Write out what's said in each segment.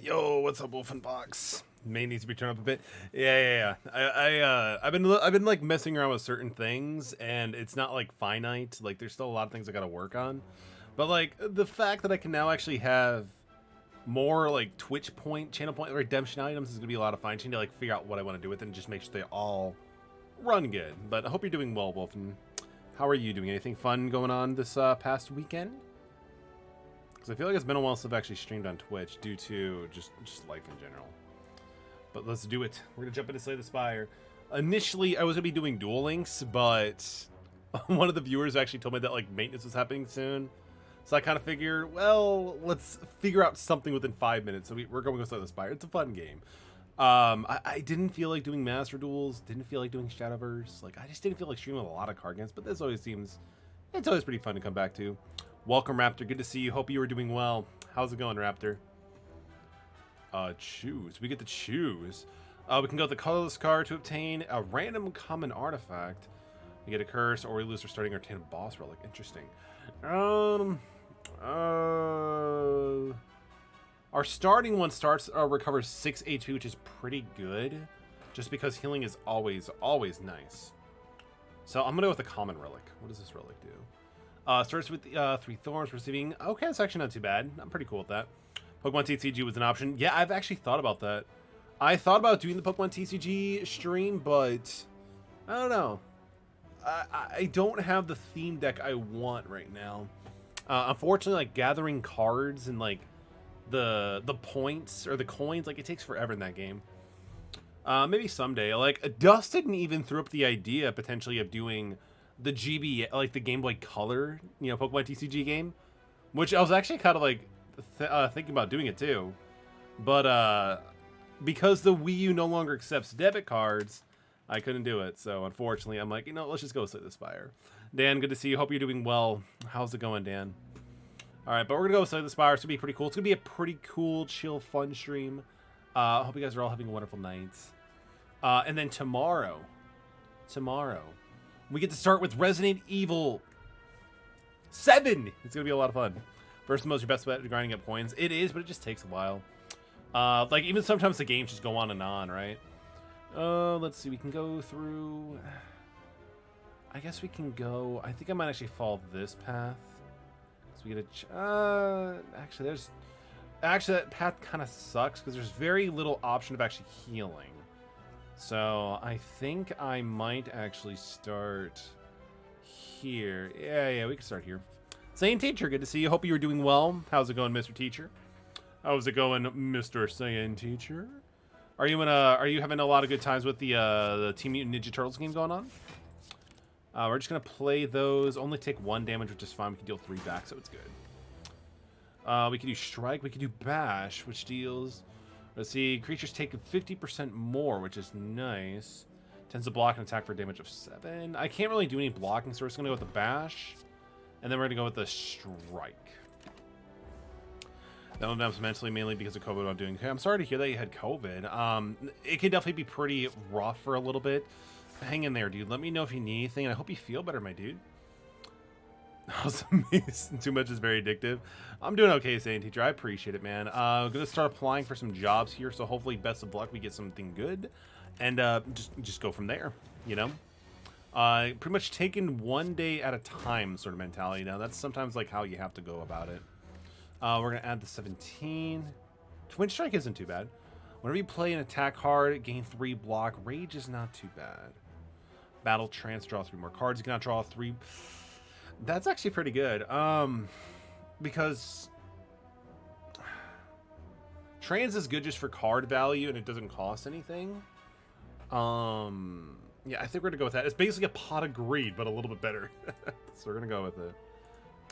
Yo, what's up, Wolfenbox? May needs to be turned up a bit. Yeah. I've been like messing around with certain things, and it's not like finite. Like, there's still a lot of things I gotta work on. But like the fact that I can now actually have more like Twitch point, channel point redemption items is gonna be a lot of fine tuning to like figure out what I want to do with it and just make sure they all run good. But I hope you're doing well, Wolf. And how are you doing? Anything fun going on this past weekend? Because I feel like it's been a while since I've actually streamed on Twitch due to just life in general. But let's do it. We're gonna jump into Slay the Spire. Initially, I was gonna be doing Duel Links, but one of the viewers actually told me that like maintenance was happening soon. So I kind of figure, well, let's figure out something within 5 minutes. So we're going to go Slay the Spire. It's a fun game. I didn't feel like doing Master Duels. Didn't feel like doing Shadowverse. Like, I just didn't feel like streaming with a lot of card games. But this always seems, it's always pretty fun to come back to. Welcome, Raptor. Good to see you. Hope you were doing well. How's it going, Raptor? Choose. We get to choose. We can go with the colorless card to obtain a random common artifact. We get a curse, or we lose our starting or obtain a boss relic. Interesting. Our starting one recovers 6 HP, which is pretty good, just because healing is always nice. So I'm gonna go with the common relic. What does this relic do? Starts with 3 thorns, receiving. Okay, that's actually not too bad. I'm pretty cool with that. Pokemon TCG was an option. Yeah, I've actually thought about that. I thought about doing the Pokemon TCG stream, but I don't know. I don't have the theme deck I want right now. Unfortunately, like gathering cards and like the points or the coins, like it takes forever in that game. Maybe someday. Like Dustin even threw up the idea potentially of doing the GB, like the Game Boy Color, Pokemon TCG game, which I was actually kind of like thinking about doing it too, but because the Wii U no longer accepts debit cards, I couldn't do it. So unfortunately, I'm like, let's just go Slay the Spire. Dan, good to see you. Hope you're doing well. How's it going, Dan? All right, but we're gonna go Slay the Spire. It's gonna be pretty cool. It's gonna be a pretty cool, chill, fun stream. Hope you guys are all having a wonderful night. And then tomorrow, we get to start with Resident Evil 7. It's gonna be a lot of fun. First and most, your best bet at grinding up coins. It is, but it just takes a while. Like even sometimes the games just go on and on, right? Let's see. We can go through. I guess we can go. I think I might actually follow this path. So we get a. Actually, that path kind of sucks because there's very little option of actually healing. So I think I might actually start here. Yeah, we can start here. Saiyan Teacher, good to see you. Hope you were doing well. How's it going, Mr. Teacher? How's it going, Mr. Saiyan Teacher? Are you having a lot of good times with the Team Mutant Ninja Turtles game going on? We're just gonna play those. Only take 1 damage, which is fine. We can deal 3 back, so it's good. We can do Strike. We can do Bash, which deals. Let's see. Creatures take 50% more, which is nice. Tends to block and attack for damage of 7. I can't really do any blocking, so we're just gonna go with the Bash, and then we're gonna go with the Strike. That one was mentally mainly because of COVID. I'm doing. Okay, I'm sorry to hear that you had COVID. It can definitely be pretty rough for a little bit. Hang in there, dude. Let me know if you need anything, and I hope you feel better, my dude. Awesome. Too much is very addictive. I'm doing okay, Saiyan Teacher. I appreciate it, man. I'm gonna start applying for some jobs here, so hopefully, best of luck, we get something good, and just go from there. Pretty much taking 1 day at a time sort of mentality. Now that's sometimes like how you have to go about it. We're gonna add the 17. Twin Strike isn't too bad. Whenever you play an attack card, gain 3 block. Rage is not too bad. Battle Trance, draw 3 more cards. You cannot draw 3. That's actually pretty good. Because Trance is good just for card value and it doesn't cost anything. Yeah, I think we're gonna go with that. It's basically a Pot of Greed, but a little bit better. So we're gonna go with it.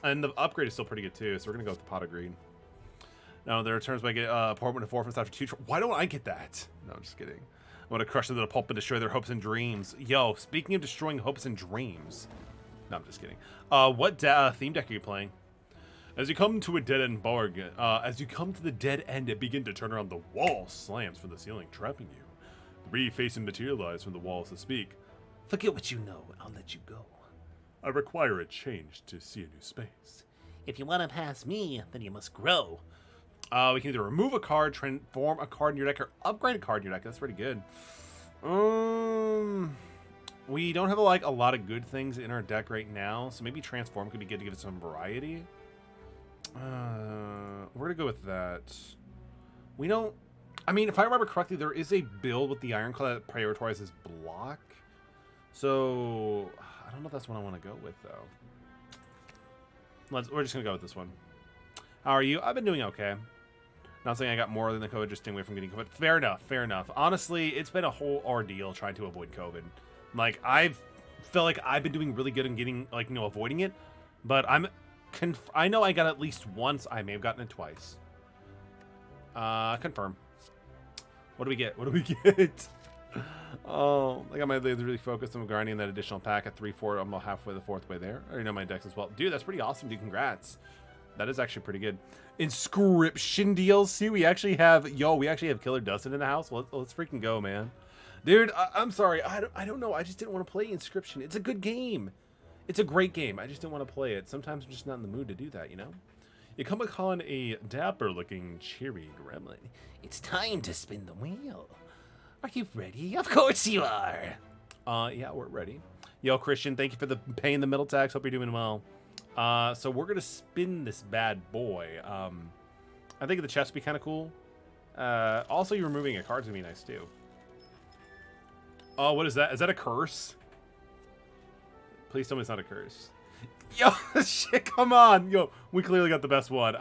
And the upgrade is still pretty good too, so we're gonna go with the Pot of Greed. No, there are turns where I get Portman and Forfeits after 2. Why don't I get that? No, I'm just kidding. I want to crush them to the pulp and destroy their hopes and dreams. Yo, speaking of destroying hopes and dreams. No, I'm just kidding. What theme deck are you playing? As you come to a dead end bargain, as you come to the dead end and begin to turn around, the wall slams from the ceiling, trapping you. 3 faces materialize from the walls to speak. Forget what you know, I'll let you go. I require a change to see a new space. If you want to pass me, then you must grow. We can either remove a card, transform a card in your deck, or upgrade a card in your deck. That's pretty good. We don't have like a lot of good things in our deck right now, so maybe transform could be good to give it some variety. We're gonna go with that. We don't. I mean, if I remember correctly, there is a build with the Ironclad that prioritizes block. So I don't know if that's what I want to go with though. We're just gonna go with this one. How are you? I've been doing okay. Not saying I got more than the COVID, just staying away from getting COVID. Fair enough, fair enough. Honestly, it's been a whole ordeal trying to avoid COVID. Like, I've felt like I've been doing really good in getting, like, you know, avoiding it. But I know I got it at least once. I may have gotten it twice. Confirm. What do we get? What do we get? Oh, I got my leads really focused on grinding that additional pack at 3-4. I'm about halfway the fourth way there. I already know my decks as well. Dude, that's pretty awesome, dude. Congrats. That is actually pretty good. Inscription DLC. We actually have Killer Dustin in the house. Let's freaking go, man. Dude, I'm sorry. I don't know. I just didn't want to play Inscription. It's a good game. It's a great game. I just didn't want to play it. Sometimes I'm just not in the mood to do that, you know? You come upon a dapper-looking, cheery gremlin. It's time to spin the wheel. Are you ready? Of course you are. Yeah, we're ready. Yo, Christian, thank you for paying the middle tax. Hope you're doing well. So we're gonna spin this bad boy. I think the chest would be kind of cool. Also, you removing a card's gonna be nice too. Oh, what is that? Is that a curse? Please tell me it's not a curse. Yo, shit, come on. Yo, we clearly got the best one.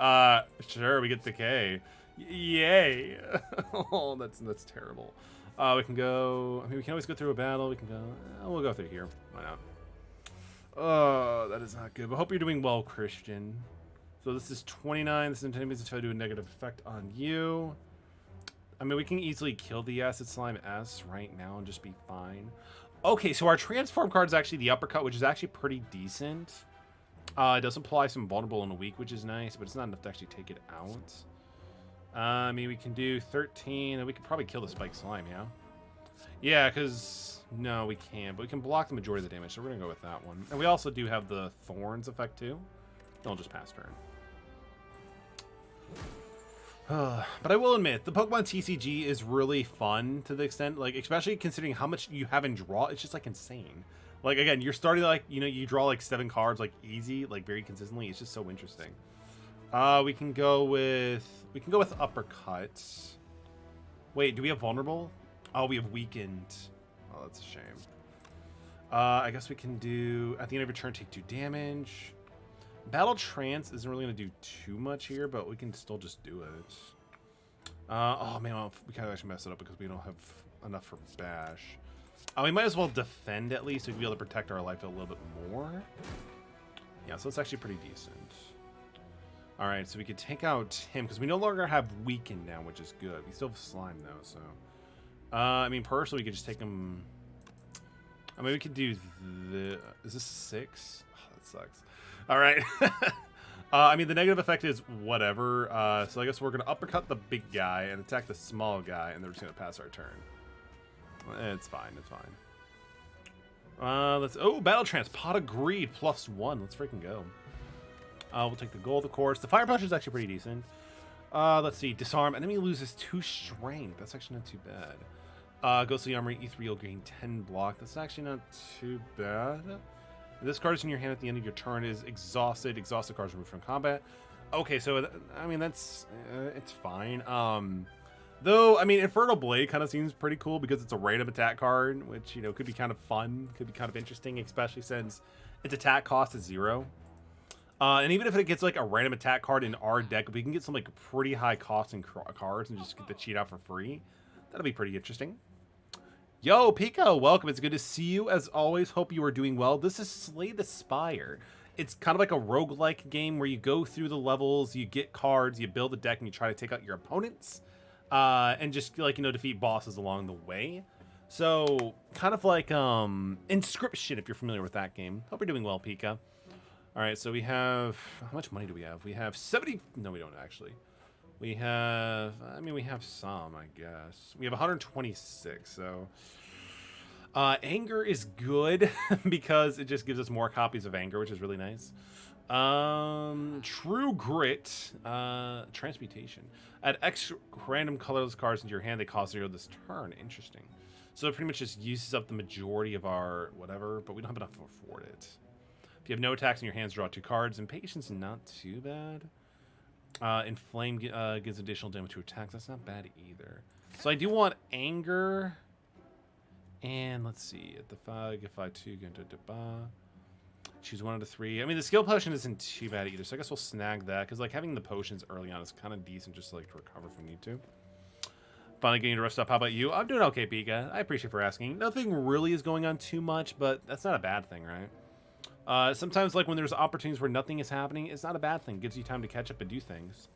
Sure, we get decay. Yay. Oh, that's terrible. We can go. I mean, we can always go through a battle. We can go. We'll go through here. Why not? Oh, that is not good. But hope you're doing well, Christian. So this is 29. This is intended to try to do a negative effect on you. I mean, we can easily kill the Acid Slime S right now and just be fine. Okay, so our transform card is actually the uppercut, which is actually pretty decent. It does apply some vulnerable in a week, which is nice, but it's not enough to actually take it out. I mean, we can do 13, and we could probably kill the Spike Slime, yeah? Yeah, because... No, we can't, but we can block the majority of the damage, so we're going to go with that one. And we also do have the Thorns effect, too. Don't just pass turn. But I will admit, the Pokemon TCG is really fun to the extent, like, especially considering how much you have in draw. It's just, like, insane. Like, again, you're starting, like, you know, you draw, like, 7 cards, like, easy, like, very consistently. It's just so interesting. We can go with Uppercut. Wait, do we have Vulnerable? Oh, we have Weakened. Oh, that's a shame. I guess we can do, at the end of your turn, take 2 damage. Battle Trance isn't really going to do too much here, but we can still just do it. Oh, man, well, we kind of actually messed it up because we don't have enough for Bash. We might as well defend at least so we can be able to protect our life a little bit more. Yeah, so it's actually pretty decent. All right, so we could take out him because we no longer have Weaken now, which is good. We still have Slime, though, so... I mean, personally, we could just take him... I mean, we could do the... Is this 6? Oh, that sucks. All right. I mean, the negative effect is whatever. So I guess we're going to uppercut the big guy and attack the small guy, and they're just going to pass our turn. It's fine. It's fine. Let's... Oh, Battle Trance. Pot of Greed +1. Let's freaking go. We'll take the gold, of course. The Fire Punch is actually pretty decent. Let's see. Disarm. Enemy loses 2 strength. That's actually not too bad. Ghostly Armory, E3 will gain 10 block. That's actually not too bad. This card is in your hand at the end of your turn. Is exhausted. Exhausted cards removed from combat. Okay, so I mean that's it's fine. Though I mean Infernal Blade kind of seems pretty cool because it's a random attack card, which you know could be kind of fun, could be kind of interesting, especially since its attack cost is 0. And even if it gets like a random attack card in our deck, we can get some like pretty high costing cards and just get the cheat out for free. That'll be pretty interesting. Yo, Pico, welcome. It's good to see you as always. Hope you are doing well. This is Slay the Spire. It's kind of like a roguelike game where you go through the levels, you get cards, you build a deck, and you try to take out your opponents, and just like you know defeat bosses along the way. So kind of like Inscription, if you're familiar with that game. Hope you're doing well, Pika. All right, so we have how much money do we have? We have 70. No, we don't actually. We have, I mean, we have some, I guess. We have 126, so... Anger is good, because it just gives us more copies of Anger, which is really nice. True Grit, Transmutation. Add X random colorless cards into your hand. They cost 0 this turn. Interesting. So it pretty much just uses up the majority of our whatever, but we don't have enough to afford it. If you have no attacks in your hands, draw 2 cards. Impatience, not too bad. Inflame gives additional damage to attacks. That's not bad either. So I do want Anger. And let's see. At the 5, get 5-2, go into Deba. Choose 1 out of 3. I mean, the skill potion isn't too bad either, so I guess we'll snag that. Because, like, having the potions early on is kind of decent just to, like, to recover if we need to. Finally getting to rest up. How about you? I'm doing okay, Pika. I appreciate for asking. Nothing really is going on too much, but that's not a bad thing, right? Sometimes, like, when there's opportunities where nothing is happening, it's not a bad thing. It gives you time to catch up and do things.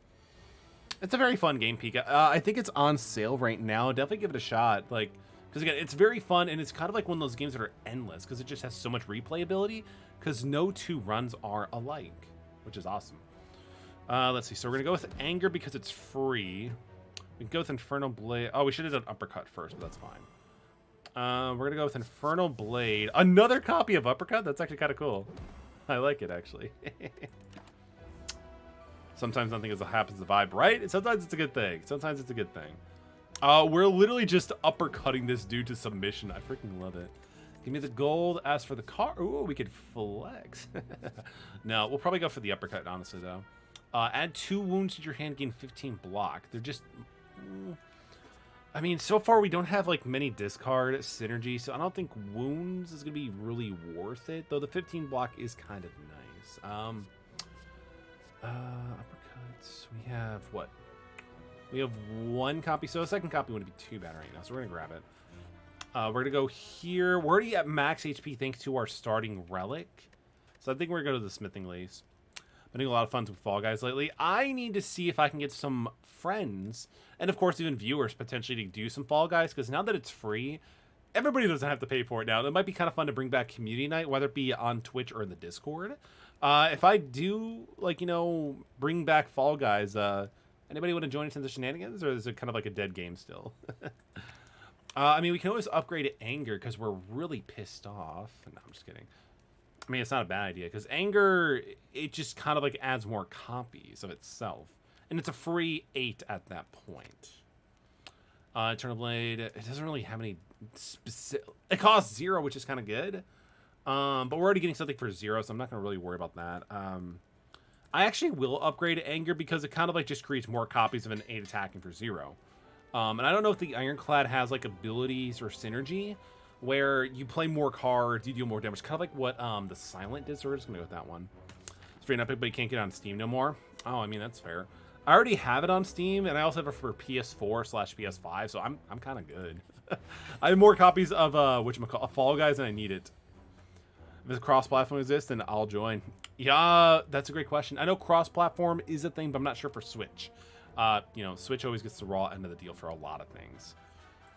It's a very fun game, Pika. I think it's on sale right now. Definitely give it a shot. Like, because, again, it's very fun, and it's kind of like one of those games that are endless, because it just has so much replayability, because no 2 runs are alike, which is awesome. Let's see. So we're going to go with Anger because it's free. We can go with Infernal Blade. Oh, we should have done Uppercut first, but that's fine. We're going to go with Infernal Blade. Another copy of Uppercut? That's actually kind of cool. I like it, actually. Sometimes nothing happens to the vibe, right? Sometimes it's a good thing. Sometimes it's a good thing. We're literally just uppercutting this dude to submission. I freaking love it. Give me the gold. Ask for the car. Ooh, we could flex. No, we'll probably go for the uppercut, honestly, though. Add 2 wounds to your hand, gain 15 block. They're just... I mean, so far we don't have, like, many discard synergy, so I don't think wounds is going to be really worth it, though the 15 block is kind of nice. Uppercuts. We have, what? We have 1 copy, so a second copy wouldn't be too bad right now, so we're going to grab it. We're going to go here. We're already at max HP thanks to our starting relic. So I think we're going to go to the smithing lace. Been doing a lot of fun with Fall Guys lately. I need to see if I can get some friends, and of course even viewers, potentially to do some Fall Guys, because now that it's free, everybody doesn't have to pay for it now. It might be kind of fun to bring back community night, whether it be on Twitch or in the Discord. If I do, like, you know, bring back Fall Guys, anybody want to join us in the shenanigans, or is it kind of like a dead game still? I mean, we can always upgrade Anger because we're really pissed off. No, I'm just kidding. I mean, it's not a bad idea because Anger, it just kind of like adds more copies of itself. And it's a free 8 at that point. Eternal Blade, it doesn't really have any specific... It costs 0, which is kind of good. But we're already getting something for 0, so I'm not going to really worry about that. I actually will upgrade Anger because it kind of like just creates more copies of an 8 attacking for 0. And I don't know if the Ironclad has like abilities or synergy where you play more cards, you deal more damage. Kind of like what the Silent did, so we're just going to go with that one. It's free and epic, but you can't get it on Steam no more. Oh, I mean, that's fair. I already have it on Steam, and I also have it for PS4/PS5, so I'm kind of good. I have more copies of whatchamacallit, Fall Guys than I need it. If this cross-platform exists, then I'll join. Yeah, that's a great question. I know cross-platform is a thing, but I'm not sure for Switch. You know, Switch always gets the raw end of the deal for a lot of things.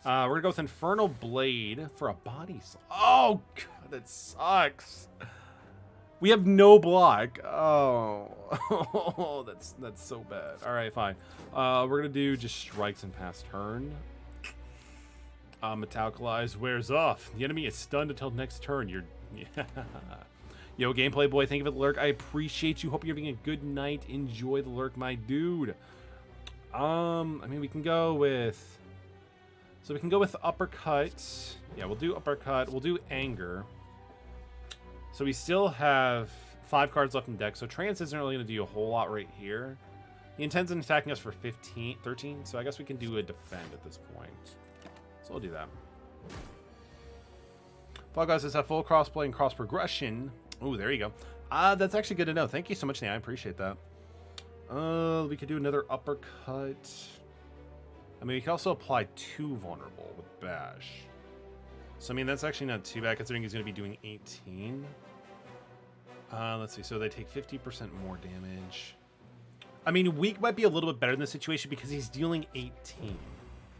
We're going to go with Infernal Blade for a body slot. Oh, God, that sucks. We have no block. Oh, that's so bad. All right, fine. We're going to do just strikes and pass turn. Metallicaerox wears off. The enemy is stunned until next turn. You're... Yo, Gameplay Boy, thank you for the lurk. I appreciate you. Hope you're having a good night. Enjoy the lurk, my dude. I mean, we can go with... So we can go with Uppercut. Yeah, we'll do Uppercut. We'll do Anger. So we still have 5 cards left in deck. So Trance isn't really going to do a whole lot right here. He intends on attacking us for 13. So I guess we can do a defend at this point. So we'll do that. Fall Guys does have full crossplay and cross progression. Oh, there you go. That's actually good to know. Thank you so much, Nate. I appreciate that. We could do another Uppercut. I mean, we could also apply 2 vulnerable with Bash. So, I mean, that's actually not too bad considering he's going to be doing 18. Let's see. So they take 50% more damage. I mean, Weak might be a little bit better in this situation because he's dealing 18.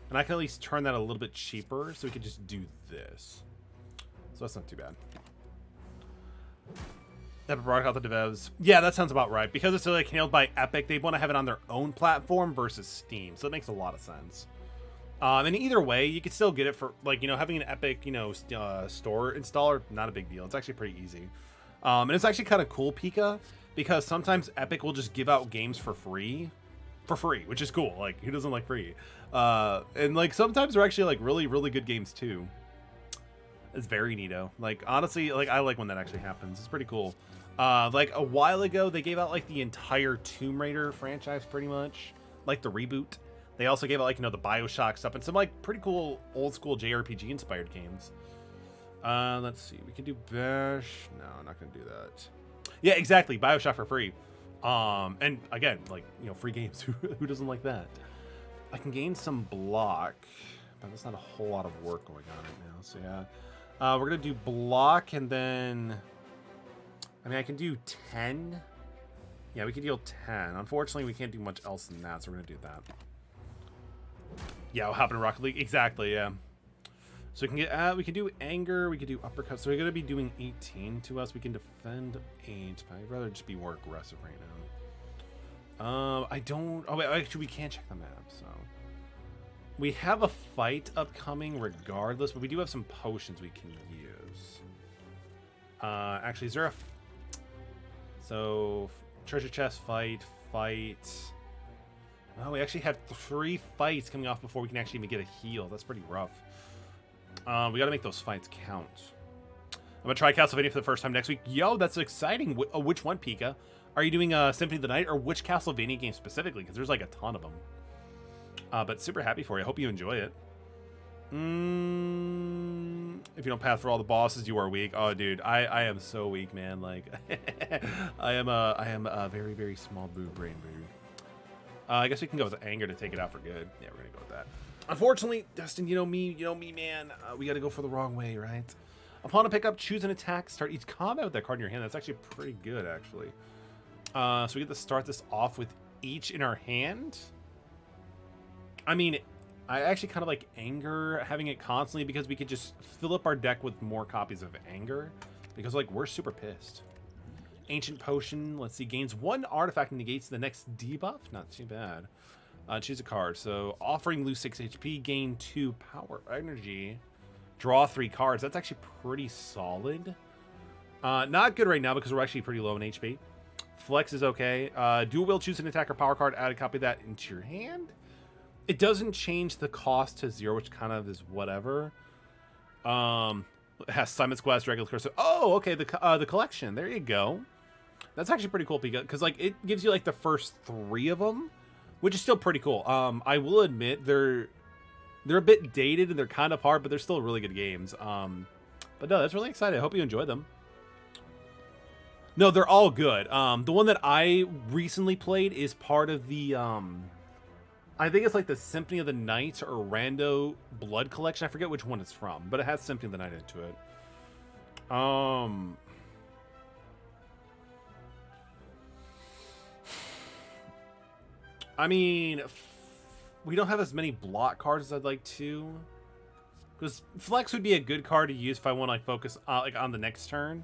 And I can at least turn that a little bit cheaper so we could just do this. So that's not too bad. Epic brought out the devs. Yeah, that sounds about right. Because it's like handled by Epic, they want to have it on their own platform versus Steam. So it makes a lot of sense. And either way, you could still get it for, like, you know, having an Epic, you know, store installer, not a big deal. It's actually pretty easy. And it's actually kind of cool, Pika, because sometimes Epic will just give out games for free, which is cool. Like, who doesn't like free? And like sometimes they're actually like really, really good games too. It's very neato. Like, honestly, like I like when that actually happens. It's pretty cool. Like a while ago, they gave out like the entire Tomb Raider franchise, pretty much, like the reboot. They also gave out like, you know, the BioShock stuff and some like pretty cool old school JRPG inspired games. Let's see. We can do Bash. No, I'm not gonna do that. Yeah, exactly. BioShock for free. And again, like, you know, free games. Who doesn't like that? I can gain some block, but there's not a whole lot of work going on right now. So yeah, we're gonna do block, and then I mean I can do 10. Yeah, we can deal 10. Unfortunately, we can't do much else than that, so we're gonna do that. Yeah, what happened to Rocket League? Exactly. Yeah. So we can get we can do anger, we can do uppercut. So we're gonna be doing 18 to us. We can defend 8. But I'd rather just be more aggressive right now. I don't. Oh wait, actually we can't check the map. So we have a fight upcoming regardless, but we do have some potions we can use. Actually, is there a? So treasure chest fight. Oh, we actually have 3 fights coming off before we can actually even get a heal. That's pretty rough. We gotta make those fights count. I'm gonna try Castlevania for the first time next week. Yo, that's exciting. Which one, Pika? Are you doing Symphony of the Night, or which Castlevania game specifically? Because there's like a ton of them. But super happy for you. I hope you enjoy it. If you don't pass through all the bosses, you are weak. Oh, dude, I am so weak, man. Like, I am a very, very small brain, baby. I guess we can go with anger to take it out for good. Yeah, we're gonna go with that. Unfortunately, Dustin, you know me, man. We got to go for the wrong way, right? Upon a pickup, choose an attack. Start each combat with that card in your hand. That's actually pretty good, actually. So we get to start this off with each in our hand. I mean, I actually kind of like anger, having it constantly, because we could just fill up our deck with more copies of anger. Because, like, we're super pissed. Ancient Potion, let's see, gains 1 artifact and negates the next debuff. Not too bad. Choose a card. So, offering, lose 6 HP, gain 2 power energy, draw 3 cards. That's actually pretty solid. Not good right now because we're actually pretty low in HP. Flex is okay. Dual Will, choose an attack or power card, add a copy of that into your hand. It doesn't change the cost to 0, which kind of is whatever. It has Simon's Quest, Regular Curse. Oh, okay, the collection. There you go. That's actually pretty cool because, like, it gives you like the first 3 of them, which is still pretty cool. I will admit they're a bit dated and they're kind of hard, but they're still really good games. But no, that's really exciting. I hope you enjoy them. No, they're all good. The one that I recently played is part of the I think it's like the Symphony of the Night or Rando Blood collection. I forget which one it's from, but it has Symphony of the Night into it. I mean, we don't have as many block cards as I'd like to. Because Flex would be a good card to use if I want to like focus like on the next turn.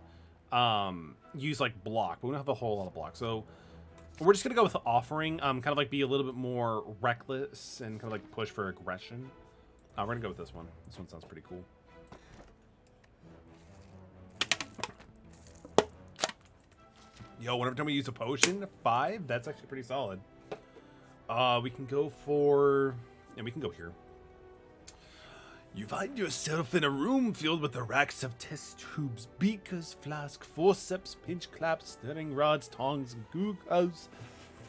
Use like block, but we don't have a whole lot of block. So we're just gonna go with offering. Kind of like be a little bit more reckless and kind of like push for aggression. We're gonna go with this one. This one sounds pretty cool. Yo, whenever time we use a potion, 5. That's actually pretty solid. We can go for, and we can go here. You find yourself in a room filled with the racks of test tubes, beakers, flasks, forceps, pinch claps, stirring rods, tongs, goo house,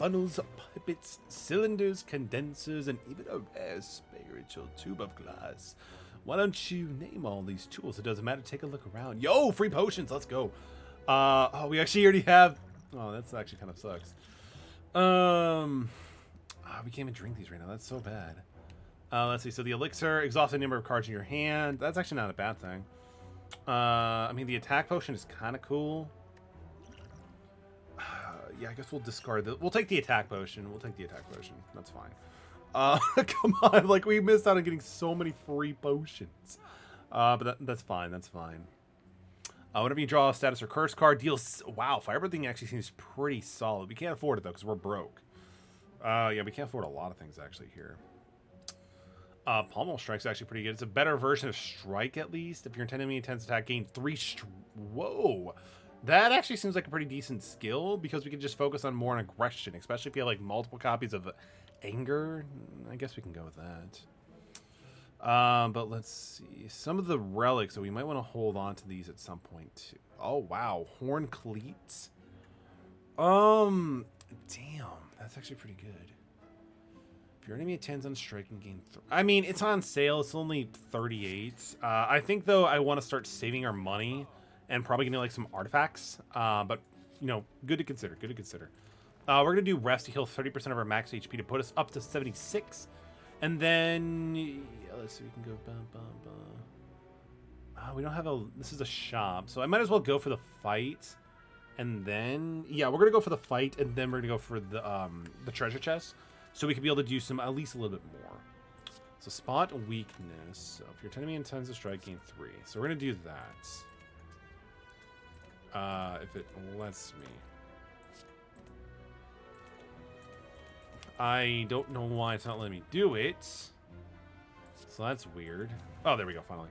funnels, pipets, cylinders, condensers, and even a rare spiritual tube of glass. Why don't you name all these tools? It doesn't matter. Take a look around. Yo, free potions. Let's go. Oh, we actually already have. Oh, that's actually kind of sucks. We can't even drink these right now. That's so bad. Let's see. So the elixir, exhaust the number of cards in your hand. That's actually not a bad thing. I mean, the attack potion is kind of cool. Yeah, I guess we'll discard the. We'll take the attack potion. That's fine. Come on, like we missed out on getting so many free potions. But that's fine. That's fine. Whenever you draw a status or curse card, deals. Wow, Firebird thing actually seems pretty solid. We can't afford it though because we're broke. Yeah, we can't afford a lot of things actually here. Pommel Strike's actually pretty good. It's a better version of Strike, at least. If your enemy intends attack, gain 3 Whoa! That actually seems like a pretty decent skill because we can just focus on more on aggression, especially if you have like multiple copies of anger. I guess we can go with that. But let's see. Some of the relics, so we might want to hold on to these at some point too. Oh wow, horn cleats. Damn, that's actually pretty good. If your enemy attends on strike and gain I mean, it's on sale. It's only 38. I think though I want to start saving our money and probably getting like some artifacts. But you know, good to consider. Good to consider. We're gonna do rest to heal 30% of our max HP to put us up to 76, and then let's see. We can go. We don't have a. This is a shop, so I might as well go for the fight, and then yeah, we're gonna go for the fight, and then we're gonna go for the treasure chest, so we can be able to do some at least a little bit more. So spot weakness. So if your enemy intends to strike, gain 3. So we're gonna do that. If it lets me. I don't know why it's not letting me do it. So that's weird. Oh, there we go, finally.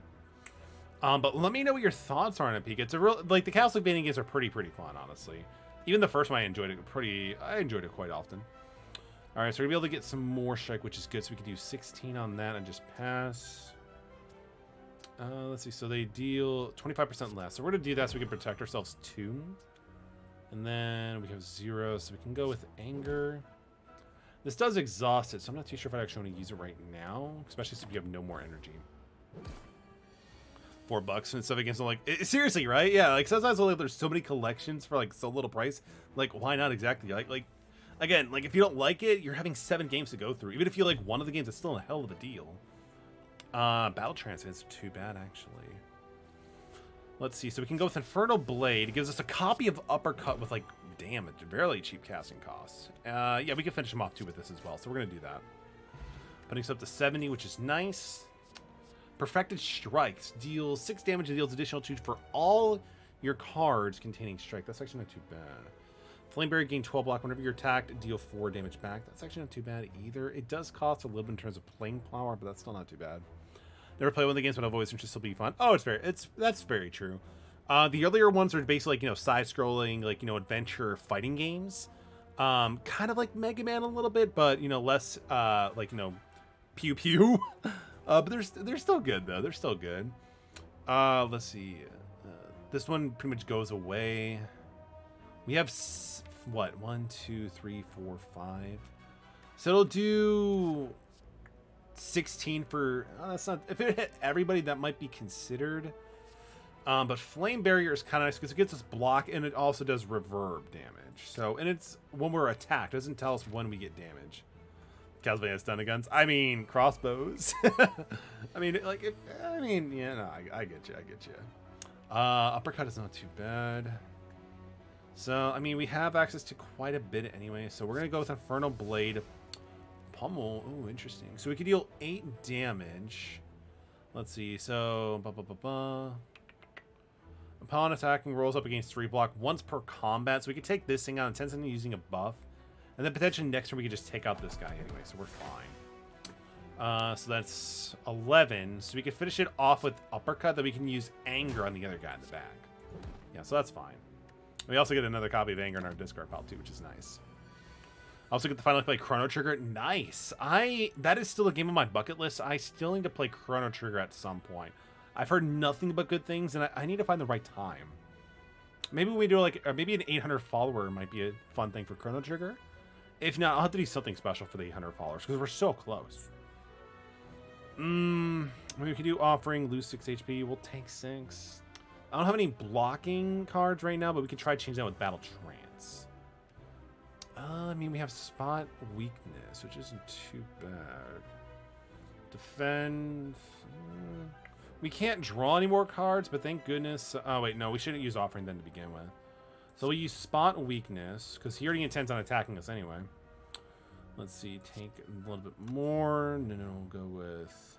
But let me know what your thoughts are on it, Pika. It's a real, like, the Castlevania games are pretty fun, honestly. Even the first one I enjoyed it quite often. Alright, so we're gonna be able to get some more strike, which is good. So we can do 16 on that and just pass. Let's see, so they deal 25% less. So we're gonna do that so we can protect ourselves too. And then we have 0, so we can go with anger. This does exhaust it, so I'm not too sure if I actually want to use it right now, especially since we have no more energy. $4 and stuff against them, like, seriously, right? Yeah, like sometimes like, there's so many collections for like so little price. Like, why not exactly? Like again, like if you don't like it, you're having 7 games to go through. Even if you like one of the games, it's still a hell of a deal. Battle Trance isn't too bad actually. Let's see. So we can go with Infernal Blade. It gives us a copy of Uppercut with like damage, fairly cheap casting costs. Yeah, we can finish him off too with this as well. So we're gonna do that. Putting us up to 70, which is nice. Perfected Strikes deals 6 damage and deals additional 2 for all your cards containing strike. That's actually not too bad. Flame Barrier gain 12 block whenever you're attacked. Deal 4 damage back. That's actually not too bad either. It does cost a little bit in terms of playing power, but that's still not too bad. Never play one of the games, but I've always interested to be fun. Oh, that's very true. The earlier ones are basically like, you know, side-scrolling, like, you know, adventure fighting games. Kind of like Mega Man a little bit, but, you know, less like, you know, pew pew. But they're still good though. They're still good. Let's see. This one pretty much goes away. We have what? 1, 2, 3, 4, 5. So it'll do 16 for. That's not. If it hit everybody, that might be considered. But Flame Barrier is kind of nice because it gets us block and it also does reverb damage. So, and it's when we're attacked. It doesn't tell us when we get damage. Castlevania stun guns. I mean, crossbows. I mean, like, yeah, no, I get you. I get you. Uppercut is not too bad. So, I mean, we have access to quite a bit anyway. So we're gonna go with Infernal Blade. Pummel. Oh, interesting. So we can deal 8 damage. Let's see. So, upon attacking, rolls up against 3 block once per combat. So we can take this thing out intensely using a buff. And then potentially next turn we can just take out this guy anyway, so we're fine. So that's 11. So we can finish it off with Uppercut, then we can use Anger on the other guy in the back. Yeah, so that's fine. We also get another copy of Anger in our discard pile too, which is nice. Also get to finally play Chrono Trigger. Nice. That is still a game on my bucket list. I still need to play Chrono Trigger at some point. I've heard nothing but good things, and I need to find the right time. Maybe we do like, or maybe an 800 follower might be a fun thing for Chrono Trigger. If not, I'll have to do something special for the 800 followers because we're so close. We can do offering, lose 6 HP. We'll take 6. I don't have any blocking cards right now, but we can try changing that with Battle Trance. I mean, we have Spot Weakness, which isn't too bad. Defend. We can't draw any more cards, but thank goodness. Oh, wait, no, we shouldn't use offering then to begin with. So we'll use Spot Weakness, because he already intends on attacking us anyway. Let's see, take a little bit more. No, we'll go with...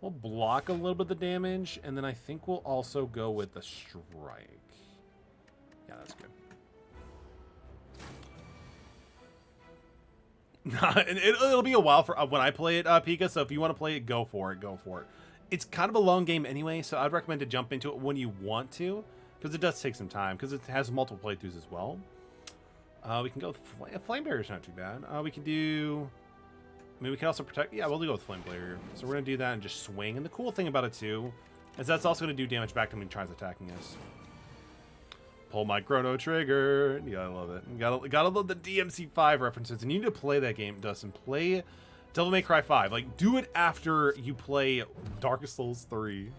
We'll block a little bit of the damage, and then I think we'll also go with the Strike. Yeah, that's good. And it'll be a while for when I play it, Pika, so if you want to play it, go for it, go for it. It's kind of a long game anyway, so I'd recommend to jump into it when you want to. Because it does take some time, because it has multiple playthroughs as well. We can go with Flame Barrier's not too bad. We can do... I mean, we can also protect... Yeah, we'll go with Flame Barrier. So we're going to do that and just swing. And the cool thing about it, too, is that's also going to do damage back to him when he tries attacking us. Pull my Chrono Trigger. Yeah, I love it. Gotta love the DMC5 references. And you need to play that game, Dustin. Play Devil May Cry 5. Like, do it after you play Dark Souls 3.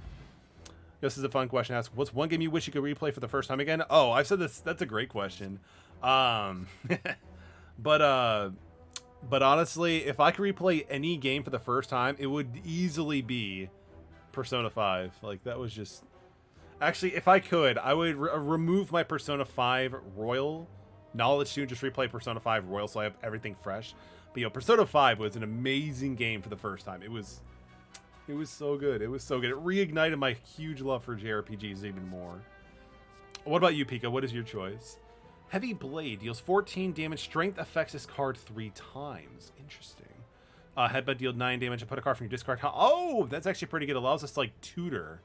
This is a fun question to ask. What's one game you wish you could replay for the first time again? Oh, I've said this. That's a great question. But honestly, if I could replay any game for the first time, it would easily be Persona 5. Like, that was just... Actually, if I could, I would remove my Persona 5 Royal knowledge to just replay Persona 5 Royal so I have everything fresh. But, you know, Persona 5 was an amazing game for the first time. It was so good. It was so good. It reignited my huge love for JRPGs even more. What about you, Pika? What is your choice? Heavy Blade deals 14 damage. Strength affects this card 3 times. Interesting. Headbutt deals 9 damage and put a card from your discard. Oh, that's actually pretty good. It allows us to, like, tutor,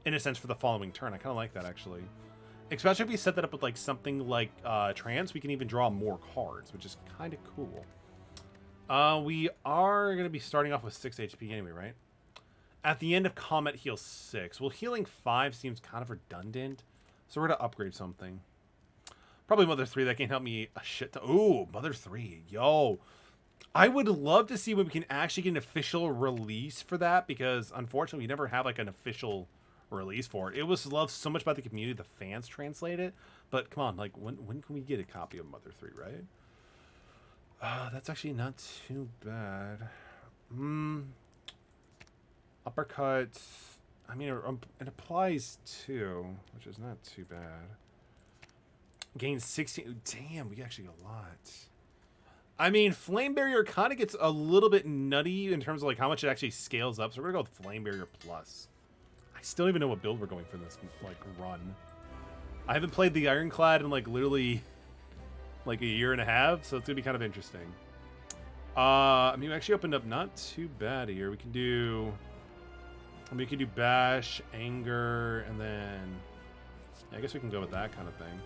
in a sense, for the following turn. I kind of like that, actually. Especially if we set that up with, like, something like Trance, we can even draw more cards, which is kind of cool. We are going to be starting off with 6 HP anyway, right? At the end of combat, heal 6. Well, healing 5 seems kind of redundant, so we're going to upgrade something. Probably Mother 3. That can help me a shit ton. Ooh, Mother 3. Yo. I would love to see when we can actually get an official release for that, because unfortunately we never have like an official release for it. It was loved so much by the community, the fans translate it. But come on, like when can we get a copy of Mother 3, right? That's actually not too bad. Uppercut. I mean, it applies too, which is not too bad. Gain 16. Damn, we actually get a lot. I mean, Flame Barrier kind of gets a little bit nutty in terms of like how much it actually scales up. So we're going to go with Flame Barrier Plus. I still don't even know what build we're going for this like run. I haven't played the Ironclad in like literally like a year and a half. So it's going to be kind of interesting. I mean, we actually opened up not too bad here. We can do Bash, Anger, and then... Yeah, I guess we can go with that kind of thing.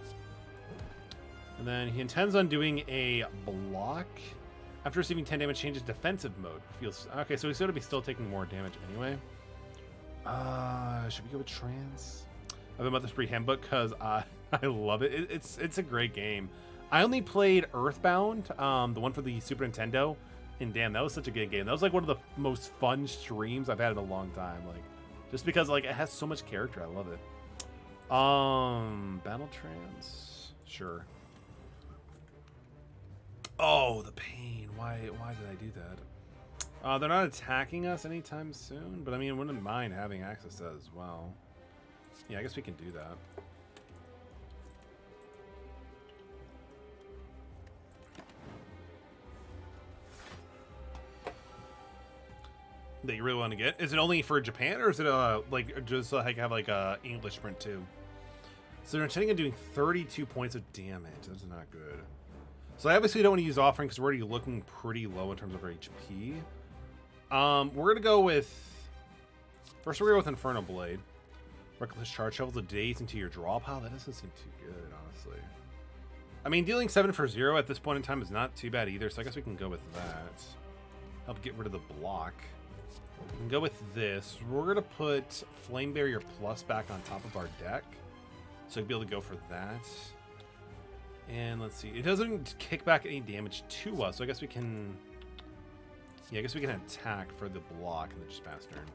And then he intends on doing a block. After receiving 10 damage, changes defensive mode. Feels okay, so he's going to be still taking more damage anyway. Should we go with Trance? I've been about this free handbook because I love it. It's a great game. I only played Earthbound, the one for the Super Nintendo, and damn, that was such a good game. That was like one of the most fun streams I've had in a long time. Like, just because like it has so much character, I love it. Battle Trance, sure. Oh, the pain. Why did I do that? They're not attacking us anytime soon, but I mean, I wouldn't mind having access to that as well. Yeah, I guess we can do that. That you really want to get? Is it only for Japan, or is it like just like have like a English print too? So they're intending on doing 32 points of damage. That's not good. So I obviously don't want to use Offering because we're already looking pretty low in terms of our HP. We're gonna go with first. We're gonna go with Inferno Blade. Reckless Charge shovels a daze into your draw pile. That doesn't seem too good, honestly. I mean, dealing 7 for 0 at this point in time is not too bad either. So I guess we can go with that. Help get rid of the block. We can go with this. We're gonna put Flame Barrier Plus back on top of our deck, so we'll be able to go for that. And let's see, it doesn't kick back any damage to us, so I guess we can. Yeah, I guess we can attack for the block and then just pass turn.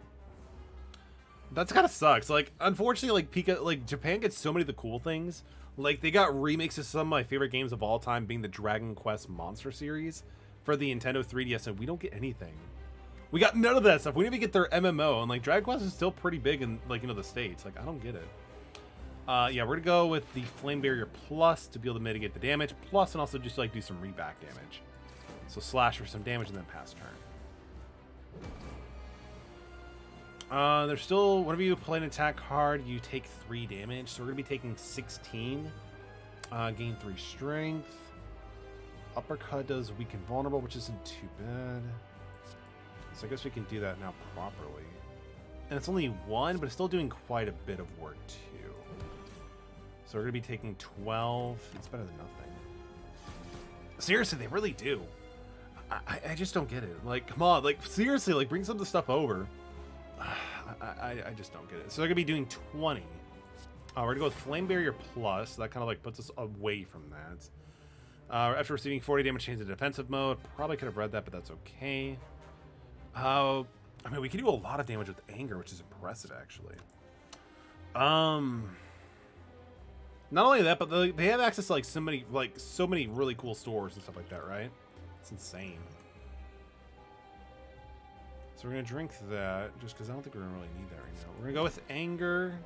That's kind of sucks. Like, unfortunately, like Pika, like Japan gets so many of the cool things. Like, they got remakes of some of my favorite games of all time, being the Dragon Quest Monster series for the Nintendo 3DS, and we don't get anything. We got none of that stuff. We didn't even get their MMO, and like Dragon Quest is still pretty big in like, you know, the States. Like, I don't get it. Yeah, we're gonna go with the Flame Barrier Plus to be able to mitigate the damage, plus and also just like do some reback damage. So slash for some damage and then pass turn. There's still, whenever you play an attack card, you take 3 damage. So we're gonna be taking 16. Gain 3 strength. Uppercut does weaken vulnerable, which isn't too bad. So I guess we can do that now properly. And it's only 1, but it's still doing quite a bit of work too. So we're going to be taking 12. It's better than nothing. Seriously, they really do. I just don't get it. Like, come on. Like, seriously, like, bring some of the stuff over. I just don't get it. So they're going to be doing 20. We're going to go with Flame Barrier Plus. So that kind of, like, puts us away from that. After receiving 40 damage, change to defensive mode. Probably could have read that, but that's okay. I mean, we can do a lot of damage with Anger, which is impressive, actually. Not only that, but they have access to, like, so many really cool stores and stuff like that, right? It's insane. So we're going to drink that, just because I don't think we're going to really need that right now. We're going to go with Anger.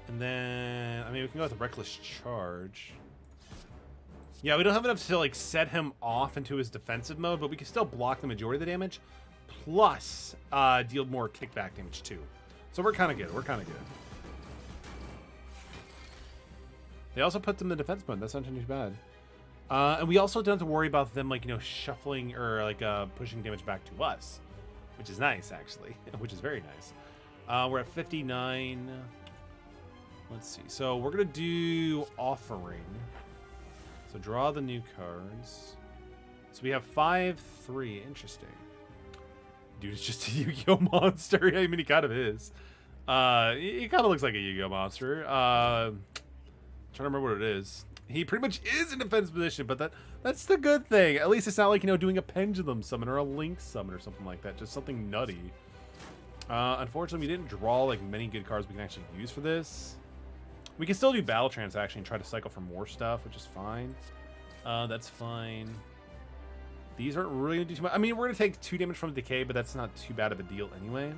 And then, I mean, we can go with Reckless Charge. Yeah, we don't have enough to, like, set him off into his defensive mode, but we can still block the majority of the damage, plus deal more kickback damage, too. So we're kind of good. We're kind of good. They also put them in the defense mode. That's not too bad. And we also don't have to worry about them, like, you know, shuffling or, like, pushing damage back to us, which is nice, actually, which is very nice. We're at 59. Let's see. So we're going to do Offering. So draw the new cards. So we have 5-3. Interesting. Dude, it's just a Yu-Gi-Oh monster. I mean, he kind of is. He kind of looks like a Yu-Gi-Oh monster. Trying to remember what it is. He pretty much is in defense position, but that's the good thing. At least it's not like, you know, doing a pendulum summon or a link summon or something like that. Just something nutty. Unfortunately, we didn't draw like many good cards we can actually use for this. We can still do Battle Transaction and try to cycle for more stuff, which is fine. That's fine. These aren't really going to do too much. I mean, we're going to take 2 damage from Decay, but that's not too bad of a deal anyway.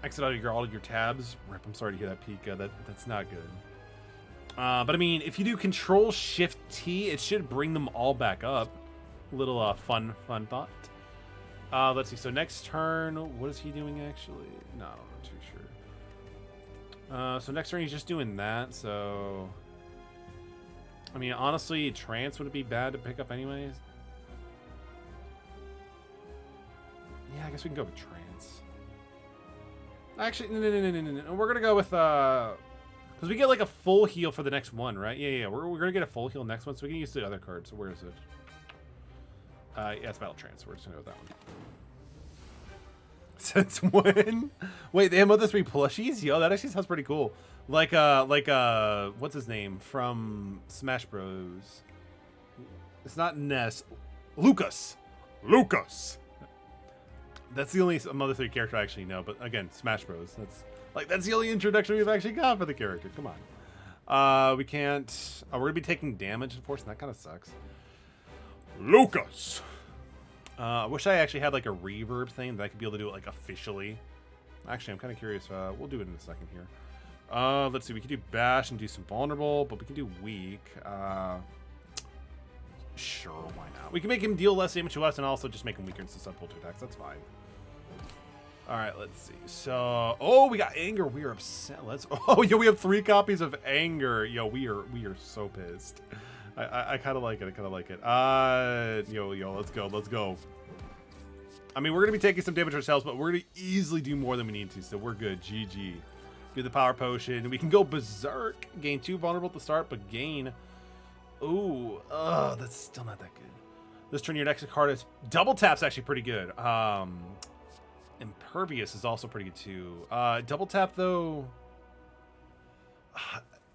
Exit out of all of your tabs. Rip, I'm sorry to hear that, Pika. That's not good. But I mean, if you do Control Shift T, it should bring them all back up. Little fun thought. Let's see. So next turn, what is he doing actually? No, I'm not too sure. So next turn he's just doing that. So I mean, honestly, Trance wouldn't be bad to pick up anyways. Yeah, I guess we can go with Trance. Actually, no. We're gonna go with because we get like a full heal for the next one, right? Yeah. We're gonna get a full heal next one, so we can use the other card. So where is it? Yeah, it's Battle Trance. We're just gonna go with that one. Since when? Wait, they have other 3 plushies? Yo, that actually sounds pretty cool. Like what's his name from Smash Bros? It's not Ness. Lucas. That's the only Mother 3 character I actually know. But again, Smash Bros. That's the only introduction we've actually got for the character. Come on. We can't. We're gonna be taking damage, unfortunately. That kind of sucks. Lucas. I wish I actually had like a reverb thing that I could be able to do it like officially. Actually, I'm kind of curious. We'll do it in a second here. Let's see. We can do bash and do some vulnerable, but we can do weak. Sure, why not? We can make him deal less damage to us and also just make him weaker and susceptible to attacks. That's fine. All right, let's see. So, oh, we got Anger. We are upset. Oh, yo, we have 3 copies of Anger. Yo, we are so pissed. I kind of like it. Yo, let's go. I mean, we're gonna be taking some damage ourselves, but we're gonna easily do more than we need to, so we're good. GG. Get the power potion. We can go berserk. Gain 2 vulnerable at the start, but gain. Ooh, that's still not that good. This turn, your next card is double tap's actually pretty good. Impervious is also pretty good too. Double tap though,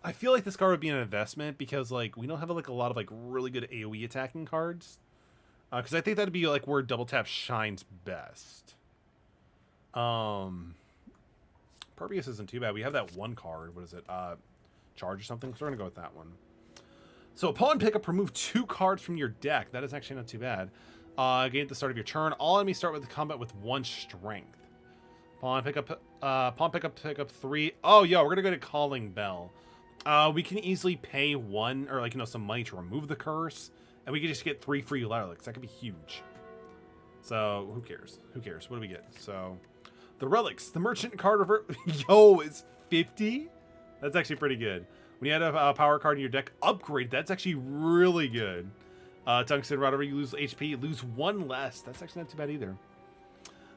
I feel like this card would be an investment because like we don't have like a lot of like really good AoE attacking cards. Because I think that'd be like where double tap shines best. Impervious isn't too bad. We have that one card. What is it? Charge or something. So we're gonna go with that one. So upon pickup, remove 2 cards from your deck. That is actually not too bad. Again, at the start of your turn, all enemies start with the combat with 1 strength. Pawn pick up 3. Oh, yo, we're gonna go to Calling Bell. We can easily pay 1 or like some money to remove the curse, and we can just get 3 free relics. That could be huge. So who cares? What do we get? So the relics, the merchant card revert. Yo, it's 50. That's actually pretty good. When you add a power card in your deck, upgrade. That's actually really good. Tungsten rod, whenever you lose HP, you lose 1 less. That's actually not too bad either.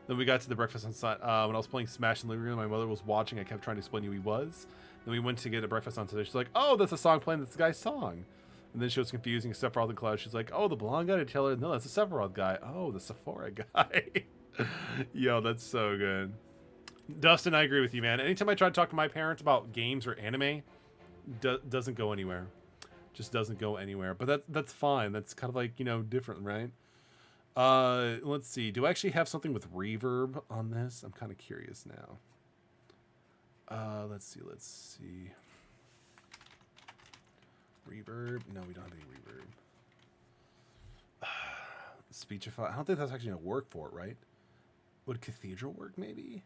Then we got to the breakfast on site. When I was playing Smash in the living room, my mother was watching. I kept trying to explain who he was. Then we went to get a breakfast on today. She's like, "Oh, that's a song playing. That's the guy's song." And then she was confusing Sephiroth and Cloud. She's like, "Oh, the blonde guy." To tell her, "No, that's the Sephiroth guy." "Oh, the Sephora guy." Yo, that's so good. Dustin, I agree with you, man. Anytime I try to talk to my parents about games or anime, doesn't go anywhere. Just doesn't go anywhere. But that's fine. That's kind of like, you know, different, right? Let's see. Do I actually have something with reverb on this? I'm kind of curious now. Let's see. Reverb? No, we don't have any reverb. Speechify. I don't think that's actually gonna work for it, right? Would Cathedral work, maybe?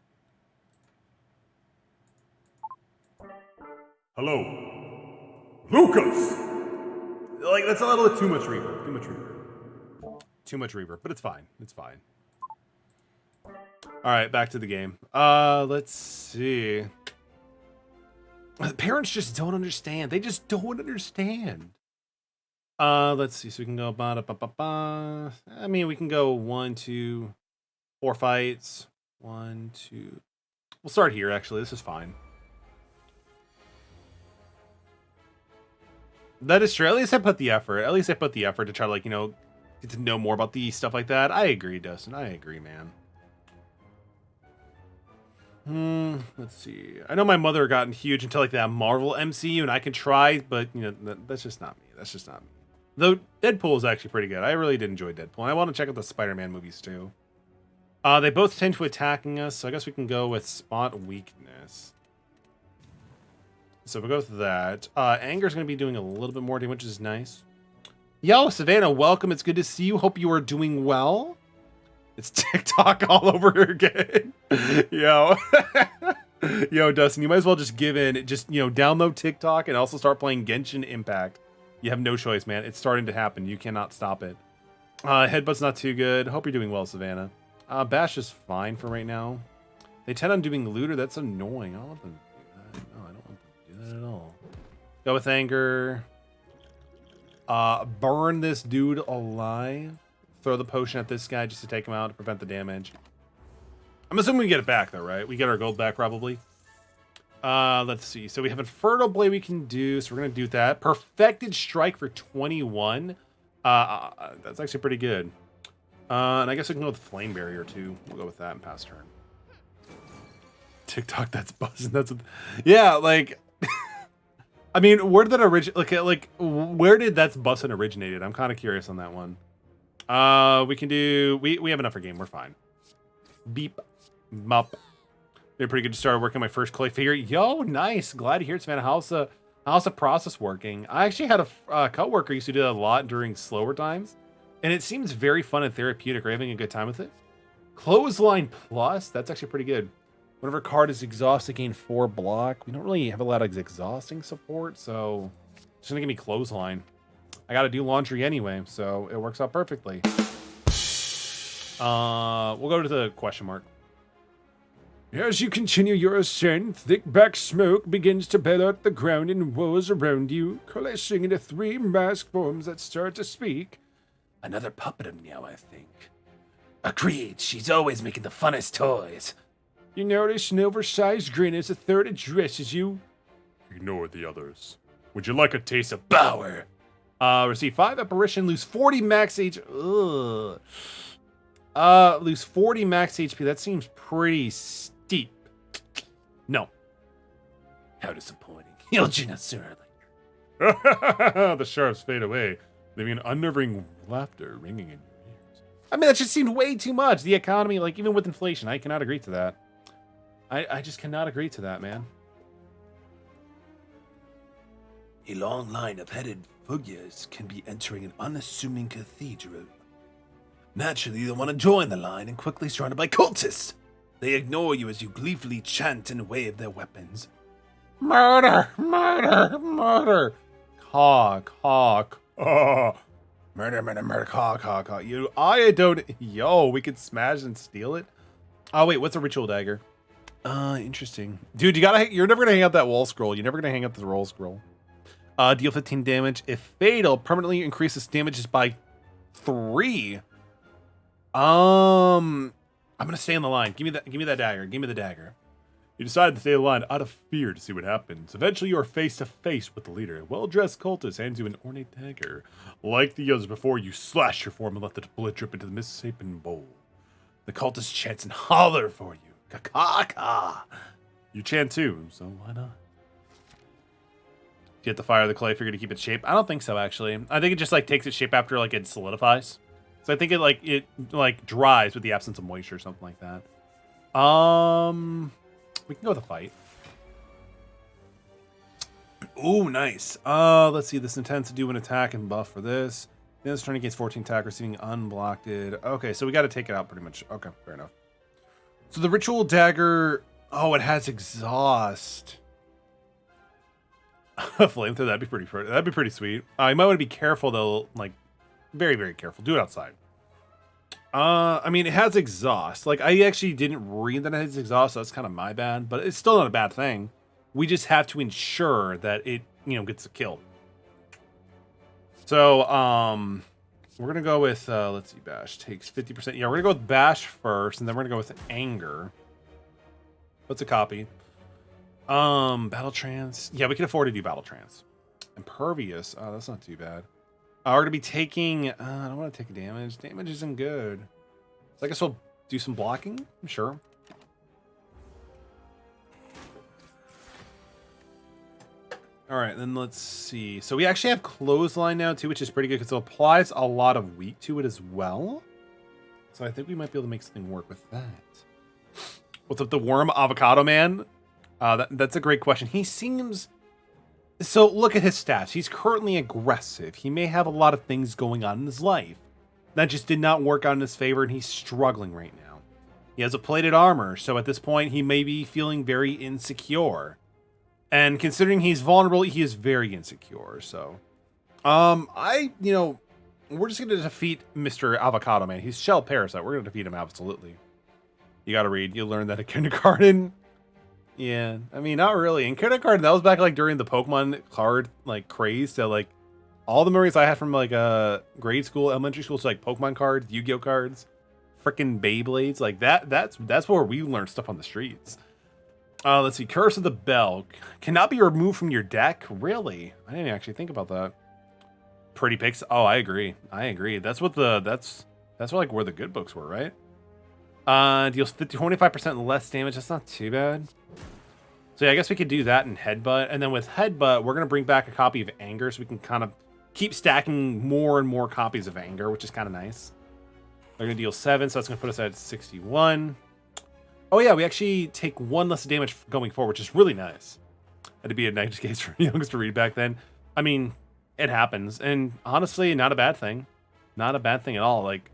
Hello, Lucas. Like, that's a little too much reverb. Too much reverb, but it's fine. It's fine. All right, back to the game. Let's see. The parents just don't understand. They just don't understand. Let's see. So we can go ba-da-ba-ba-ba. I mean, we can go 1, 2, 4 fights. 1, 2. We'll start here, actually. This is fine. That is true. At least I put the effort. At least I put the effort to try to, like, you know, get to know more about the stuff like that. I agree, Dustin. I agree, man. Let's see. I know my mother gotten huge into, like, that Marvel MCU, and I can try, but, you know, that's just not me. That's just not me. Though Deadpool is actually pretty good. I really did enjoy Deadpool. And I want to check out the Spider-Man movies, too. They both tend to attacking us, so I guess we can go with Spot Weakness. So we'll go with that. Anger's going to be doing a little bit more damage, which is nice. Yo, Savannah, welcome. It's good to see you. Hope you are doing well. It's TikTok all over again. Yo. Yo, Dustin, you might as well just give in. Just, you know, download TikTok and also start playing Genshin Impact. You have no choice, man. It's starting to happen. You cannot stop it. Headbutt's not too good. Hope you're doing well, Savannah. Bash is fine for right now. They tend on doing looter. That's annoying. I don't want them to do that. No, I don't want them to do that at all. Go with Anger. Burn this dude alive. Throw the potion at this guy just to take him out to prevent the damage. I'm assuming we get it back, though, right? We get our gold back, probably. Let's see. So we have Inferno Blade we can do, so we're going to do that. Perfected Strike for 21. That's actually pretty good. And I guess we can go with Flame Barrier, too. We'll go with that and pass turn. TikTok, that's buzzing. That's yeah, like... I mean, where did that originate? Like, where did that's bussin' originated? I'm kind of curious on that one. We can do... We have enough for game. We're fine. Beep. Mup. They're pretty good to start working my first clay figure. Yo, nice. Glad to hear it, man. How's the process working? I actually had a cut worker used to do that a lot during slower times. And it seems very fun and therapeutic. Are you having a good time with it? Clothesline Plus. That's actually pretty good. Whenever card is exhausted, gain 4 block. We don't really have a lot of exhausting support, so it's gonna give me Clothesline. I gotta do laundry anyway, so it works out perfectly. We'll go to the question mark. As you continue your ascent, thick black smoke begins to bellow out the ground and walls around you, coalescing into 3 masked forms that start to speak. Another puppet of Meow, I think. Agreed, she's always making the funnest toys. You notice an oversized grin as the third addresses you. Ignore the others. Would you like a taste of Power. Receive 5 apparition, lose 40 max HP. Ugh. Lose 40 max HP. That seems pretty steep. No. How disappointing. You'll join us sooner or later. The sharps fade away, leaving an unnerving laughter ringing in your ears. I mean, that just seemed way too much. The economy, like, even with inflation, I cannot agree to that. I just cannot agree to that, man. A long line of headed figures can be entering an unassuming cathedral. Naturally, they want to join the line and quickly surrounded by cultists. They ignore you as you gleefully chant and wave their weapons. Murder! Murder! Murder! Caw, caw, caw. Murder, murder, murder, caw, caw, caw. I don't... Yo, we could smash and steal it? Oh, wait, what's a ritual dagger? Interesting. Dude, you're never gonna hang out that wall scroll. You're never gonna hang out the roll scroll. Deal 15 damage. If fatal, permanently increases damages by 3. I'm gonna stay in the line. Give me that dagger. Give me the dagger. You decide to stay in line out of fear to see what happens. Eventually, you are face to face with the leader. A well-dressed cultist hands you an ornate dagger. Like the others before, you slash your form and let the bullet drip into the misshapen bowl. The cultist chants and holler for you. Ka-ka-ka. You chant too, so why not? Do you have to fire the clay figure to keep its shape? I don't think so, actually. I think it just like takes its shape after like it solidifies. So I think it dries with the absence of moisture or something like that. We can go with a fight. Ooh, nice. Let's see. This intends to do an attack and buff for this. Then it's turn against 14 attack, receiving unblocked. Okay, so we got to take it out pretty much. Okay, fair enough. So the ritual dagger. Oh, it has exhaust. Flamethrower. That'd be pretty sweet. You might want to be careful though. Like, very, very careful. Do it outside. I mean, it has exhaust. Like, I actually didn't read that it has exhaust, so that's kind of my bad. But it's still not a bad thing. We just have to ensure that it, gets a kill. So, we're gonna go with let's see, bash takes 50%. Yeah, we're gonna go with bash first, and then we're gonna go with anger. What's a copy? Battle trance. Yeah, we can afford to do battle trance. Impervious. Oh, that's not too bad. We're gonna be taking. I don't want to take damage. Damage isn't good. So I guess we'll do some blocking. I'm sure. All right, then let's see. So we actually have clothesline now too, which is pretty good because it applies a lot of weight to it as well. So I think we might be able to make something work with that. What's up, the worm avocado man? That's a great question. He seems. So look at his stats. He's currently aggressive. He may have a lot of things going on in his life that just did not work out in his favor, and he's struggling right now. He has a plated armor, so at this point, he may be feeling very insecure. And considering he's vulnerable, he is very insecure. So, we're just going to defeat Mr. Avocado Man. He's Shell Parasite. We're going to defeat him, absolutely. You got to read. You learn that at kindergarten. Yeah, I mean, not really. In kindergarten, that was back like during the Pokemon card like craze. So like all the memories I had from like grade school, elementary school, so like Pokemon cards, Yu-Gi-Oh cards, freaking Beyblades, like that's where we learned stuff on the streets. Let's see. Curse of the Bell cannot be removed from your deck. Really? I didn't actually think about that. Pretty picks. Oh, I agree. That's what that's like where the good books were, right? Deals 25% less damage. That's not too bad. So yeah, I guess we could do that in Headbutt. And then with Headbutt, we're going to bring back a copy of Anger so we can kind of keep stacking more and more copies of Anger, which is kind of nice. They're going to deal 7, so that's going to put us at 61. Oh yeah, we actually take 1 less damage going forward, which is really nice. That'd be a nice case for youngsters to read back then. I mean, it happens. And honestly, not a bad thing. Not a bad thing at all. Like,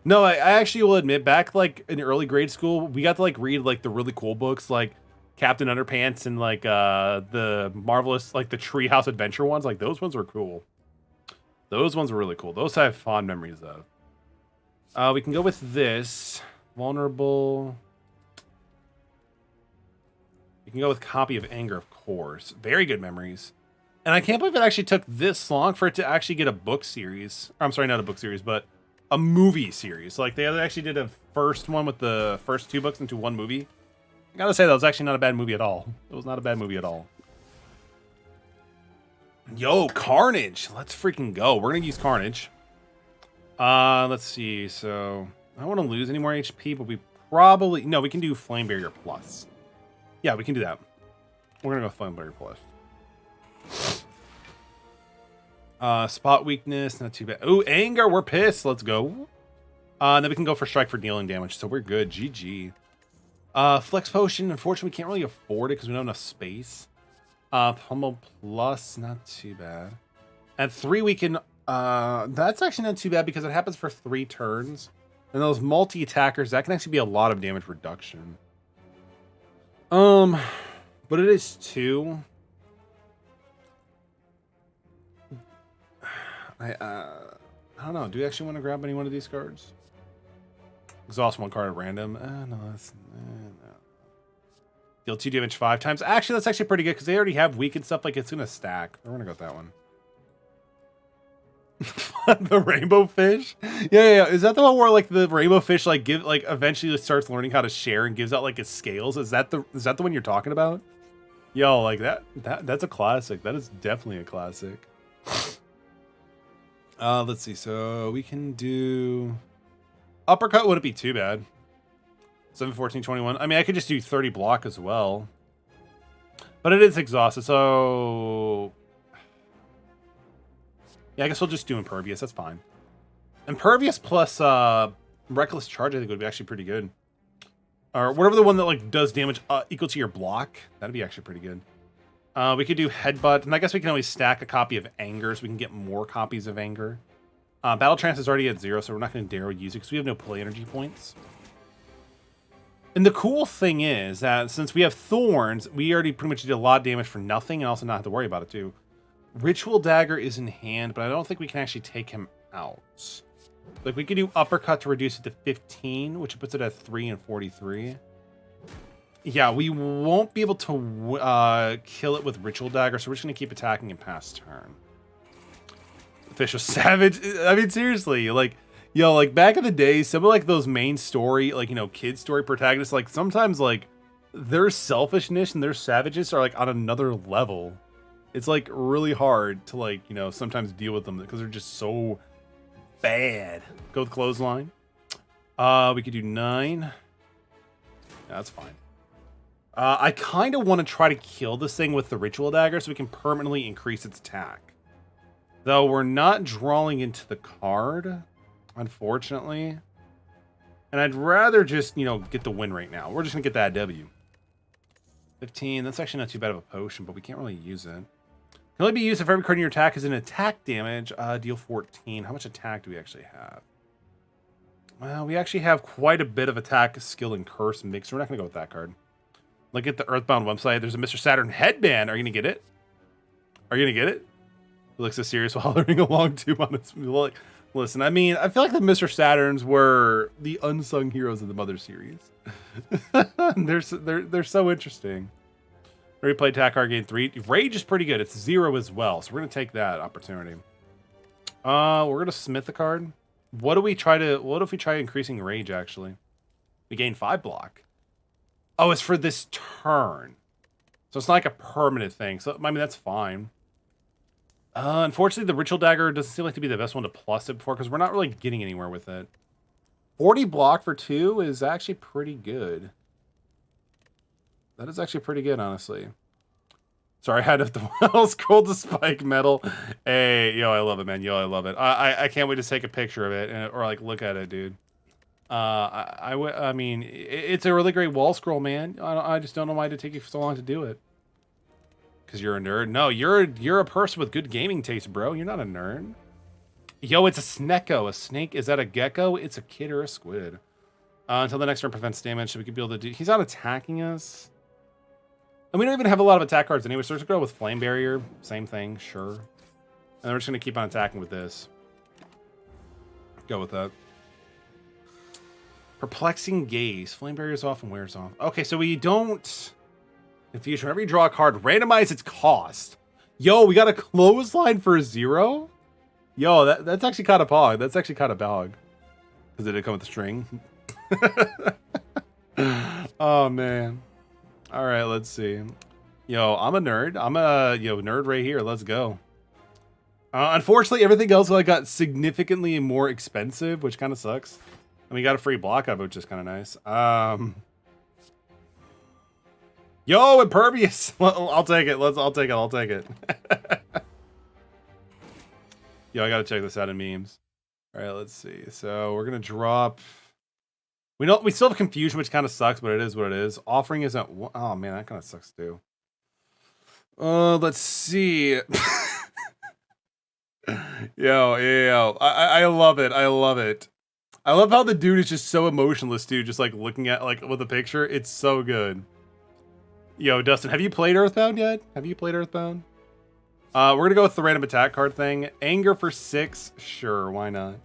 no, I actually will admit, back like in early grade school, we got to like read like the really cool books, like Captain Underpants and like the marvelous, like the Treehouse Adventure ones. Like those ones were cool. Those ones were really cool. Those I have fond memories of. We can go with this. Vulnerable. You can go with Copy of Anger, of course. Very good memories. And I can't believe it actually took this long for it to actually get a book series. Or, I'm sorry, not a book series, but a movie series. Like they actually did a first one with the first 2 books into 1 movie. I gotta say, that was actually not a bad movie at all. It was not a bad movie at all. Yo, Carnage. Let's freaking go. We're gonna use Carnage. Let's see. So, I don't want to lose any more HP, but we probably... No, we can do Flame Barrier Plus. Yeah, we can do that. We're gonna go Flame Barrier Plus. Spot Weakness. Not too bad. Ooh, Anger. We're pissed. Let's go. Then we can go for Strike for dealing damage. So, we're good. GG. Flex Potion, unfortunately, we can't really afford it because we don't have enough space. Pummel Plus, not too bad. And 3 we can, that's actually not too bad because it happens for 3 turns. And those multi-attackers, that can actually be a lot of damage reduction. But it is 2. I don't know. Do we actually want to grab any one of these cards? Exhaust 1 card at random. No, that's... no. Deal 2 damage 5 times. Actually, that's actually pretty good because they already have weak and stuff. Like, it's going to stack. We're going to go with that one. The rainbow fish? Yeah. Is that the one where like the rainbow fish like eventually starts learning how to share and gives out like its scales? Is that the one you're talking about? Yo, like that's a classic. That is definitely a classic. Let's see. So we can do uppercut. Wouldn't be too bad. 7, 14, 21. I mean, I could just do 30 block as well. But it is exhausted, so yeah, I guess we'll just do impervious. That's fine. Impervious plus reckless charge, I think would be actually pretty good. Or whatever the one that like does damage equal to your block. That'd be actually pretty good. We could do headbutt, and I guess we can always stack a copy of anger, so we can get more copies of anger. Battle trance is already at 0, so we're not going to dare use it because we have no play energy points. And the cool thing is that since we have thorns, we already pretty much did a lot of damage for nothing, and also not have to worry about it too. Ritual dagger is in hand, but I don't think we can actually take him out. Like, we could do uppercut to reduce it to 15, which puts it at 3 and 43. Yeah, we won't be able to kill it with ritual dagger, so we're just going to keep attacking and pass turn. The fish was savage. I mean, seriously, like, yo, like, back in the day, some of, like, those main story, like, you know, kid story protagonists, like, sometimes, like, their selfishness and their savageness are, like, on another level. It's, like, really hard to, like, you know, sometimes deal with them because they're just so bad. Go with clothesline. We could do 9. Yeah, that's fine. I kind of want to try to kill this thing with the ritual dagger so we can permanently increase its attack. Though we're not drawing into the card, unfortunately. And I'd rather just, you know, get the win right now. We're just going to get that W. 15. That's actually not too bad of a potion, but we can't really use it. Can only be used if every card in your attack is an attack damage. Deal 14. How much attack do we actually have? Well, we actually have quite a bit of attack, skill, and curse mix. So we're not going to go with that card. Look at the Earthbound website. There's a Mr. Saturn headband. Are you going to get it? Are you going to get it? He looks so serious while holding a long tube on his look. Listen, I mean, I feel like the Mr. Saturns were the unsung heroes of the Mother series. they're so interesting. Replay attack card gain 3. Rage is pretty good. It's 0 as well, so we're gonna take that opportunity. We're gonna smith the card. What if we try increasing rage? Actually, we gain 5 block. Oh, it's for this turn, so it's not like a permanent thing. So I mean, that's fine. Unfortunately, the ritual dagger doesn't seem like to be the best one to plus it before because we're not really getting anywhere with it. 40 block for 2 is actually pretty good. That is actually pretty good, honestly. Sorry, I had to scroll to spike metal. Hey, yo, I love it, man. Yo, I love it. I can't wait to take a picture of it or like look at it, dude. I mean, it's a really great wall scroll, man. I just don't know why it took you so long to do it. Because you're a nerd? No, you're a person with good gaming taste, bro. You're not a nerd. Yo, it's a snecko. A snake. Is that a gecko? It's a kid or a squid. Until the next turn prevents damage, so we could be able to do... He's not attacking us. And we don't even have a lot of attack cards anyway, so let's go with Flame Barrier. Same thing, sure. And then we're just going to keep on attacking with this. Go with that. Perplexing Gaze. Flame Barrier is off and wears off. Okay, so we don't... Confuse. Whenever you draw a card, randomize its cost. Yo, we got a clothesline for 0? Yo, that's actually kind of pog. That's actually kind of pog. Because it did come with a string. Oh, man. All right, let's see. Yo, I'm a nerd. I'm a nerd right here. Let's go. Unfortunately, everything else like got significantly more expensive, which kind of sucks. I mean, got a free block of it, which is kind of nice. Yo, impervious. I'll take it. I'll take it. Yo, I gotta check this out in memes. All right, let's see. So we're gonna drop. We still have confusion, which kind of sucks, but it is what it is. Offering isn't. Oh man, that kind of sucks too. Let's see. Yo, I love it. I love it. I love how the dude is just so emotionless, dude. Just like looking at like with the picture, it's so good. Yo, Dustin, have you played Earthbound yet? Have you played Earthbound? We're gonna go with the random attack card thing. Anger for 6, sure, why not?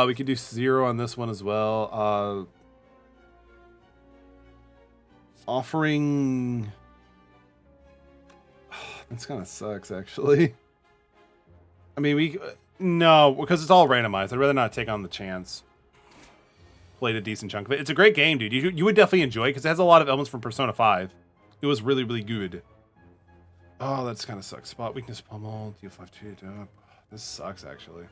We could do 0 on this one as well. Offering. This kind of sucks, actually. I mean, No, because it's all randomized. I'd rather not take on the chance. Played a decent chunk of it. It's a great game, dude. You would definitely enjoy it because it has a lot of elements from Persona 5. It was really, really good. Oh, that's kind of sucks. Spot weakness, pummel, deal 5-2. This sucks, actually.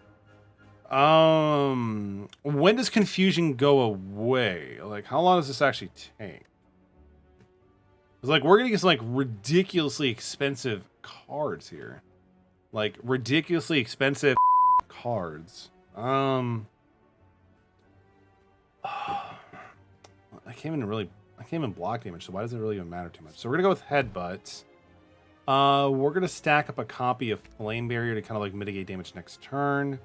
When does confusion go away? Like, how long does this actually take? It's like we're gonna get some like ridiculously expensive cards here. Like ridiculously expensive cards. I can't even block damage, so why does it really even matter too much? So we're gonna go with headbutt. We're gonna stack up a copy of flame barrier to kind of like mitigate damage next turn.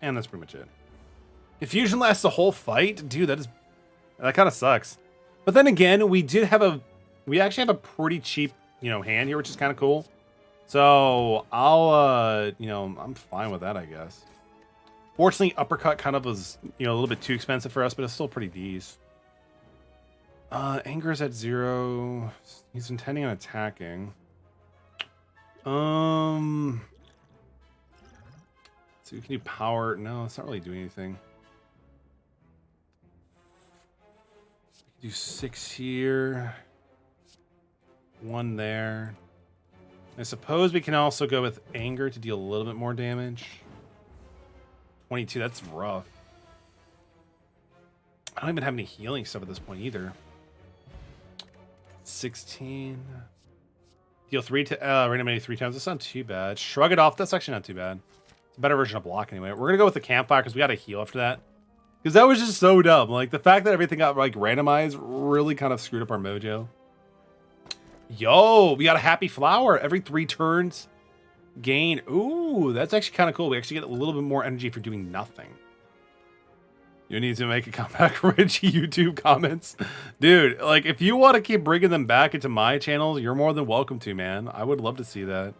And that's pretty much it. Confusion lasts the whole fight? Dude, that kind of sucks. But then again, we actually have a pretty cheap, hand here, which is kind of cool. So I'm fine with that, I guess. Fortunately, uppercut kind of was, a little bit too expensive for us, but it's still pretty decent. Anger is at 0. He's intending on attacking. So we can do power. No, it's not really doing anything. We can do 6 here. 1 there. I suppose we can also go with anger to deal a little bit more damage. 22, that's rough. I don't even have any healing stuff at this point either. 16. Deal 3 to random enemy 3 times. That's not too bad. Shrug it off. That's actually not too bad. It's a better version of block anyway. We're gonna go with the campfire because we got to heal after that. Because that was just so dumb. Like the fact that everything got like randomized really kind of screwed up our mojo. Yo, we got a happy flower every 3 turns. Gain. Ooh, that's actually kind of cool. We actually get a little bit more energy for doing nothing. You need to make a comeback, Reggie. YouTube comments, dude. Like, if you want to keep bringing them back into my channels, you're more than welcome to, man. I would love to see that.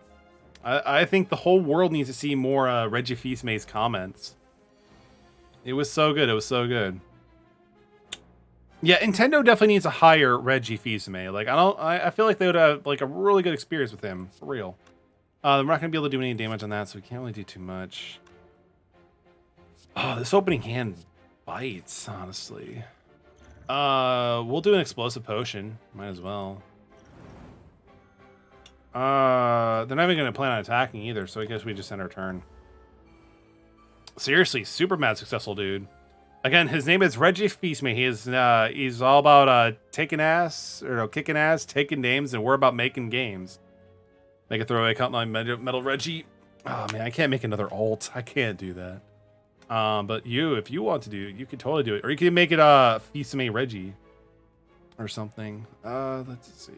I think the whole world needs to see more Reggie Fils-Mae's comments. It was so good. It was so good. Yeah, Nintendo definitely needs to hire Reggie Fils-Mae. Like, I feel like they would have like a really good experience with him for real. We're not gonna be able to do any damage on that, so we can't really do too much. Oh, this opening hand bites, honestly. We'll do an explosive potion. Might as well. They're not even gonna plan on attacking either, so I guess we just end our turn. Seriously, super mad successful dude. Again, his name is Reggie Fils-Mae. He's all about kicking ass, taking names, and we're about making games. Make a throwaway account line Metal Reggie. Oh man, I can't make another alt. I can't do that. But if you want to do it, you can totally do it. Or you can make it Fils-Mae Reggie or something. Let's see.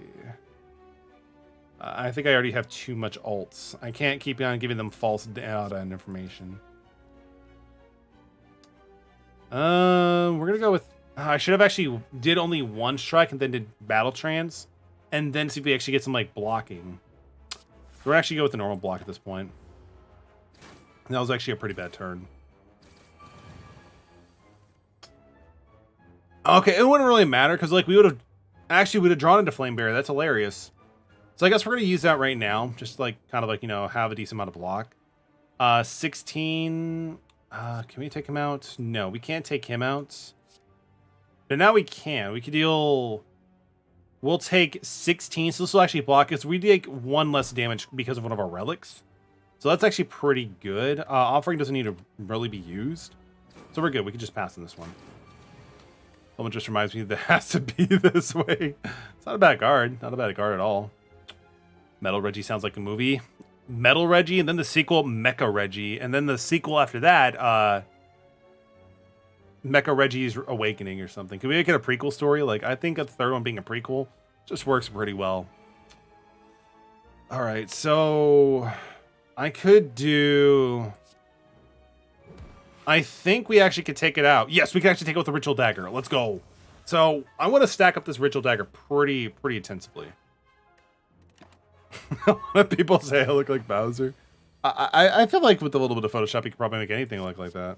I think I already have too much alts. I can't keep on giving them false data and information. We're gonna go with I should have actually did only 1 strike and then did battle trance and then see if we actually get some like blocking. We're actually go with the normal block at this point. And that was actually a pretty bad turn. Okay, it wouldn't really matter because like we would have drawn into flame barrier. That's hilarious. So I guess we're gonna use that right now, just like kind of like have a decent amount of block. 16. Can we take him out? No, we can't take him out. But now we can. We could deal. We'll take 16. So this will actually block us. We take 1 less damage because of one of our relics. So that's actually pretty good. Offering doesn't need to really be used. So we're good. We can just pass on this one. Someone just reminds me that it has to be this way. It's not a bad guard. Not a bad guard at all. Metal Reggie sounds like a movie. Metal Reggie, and then the sequel, Mecha Reggie. And then the sequel after that, Mecha Reggie's Awakening or something. Can we make it a prequel story? Like, I think a third one being a prequel just works pretty well. All right, so I could do... I think we actually could take it out. Yes, we can actually take it with the Ritual Dagger. Let's go. So I want to stack up this Ritual Dagger pretty intensively. A lot of people say I look like Bowser. I feel like with a little bit of Photoshop, you could probably make anything look like that.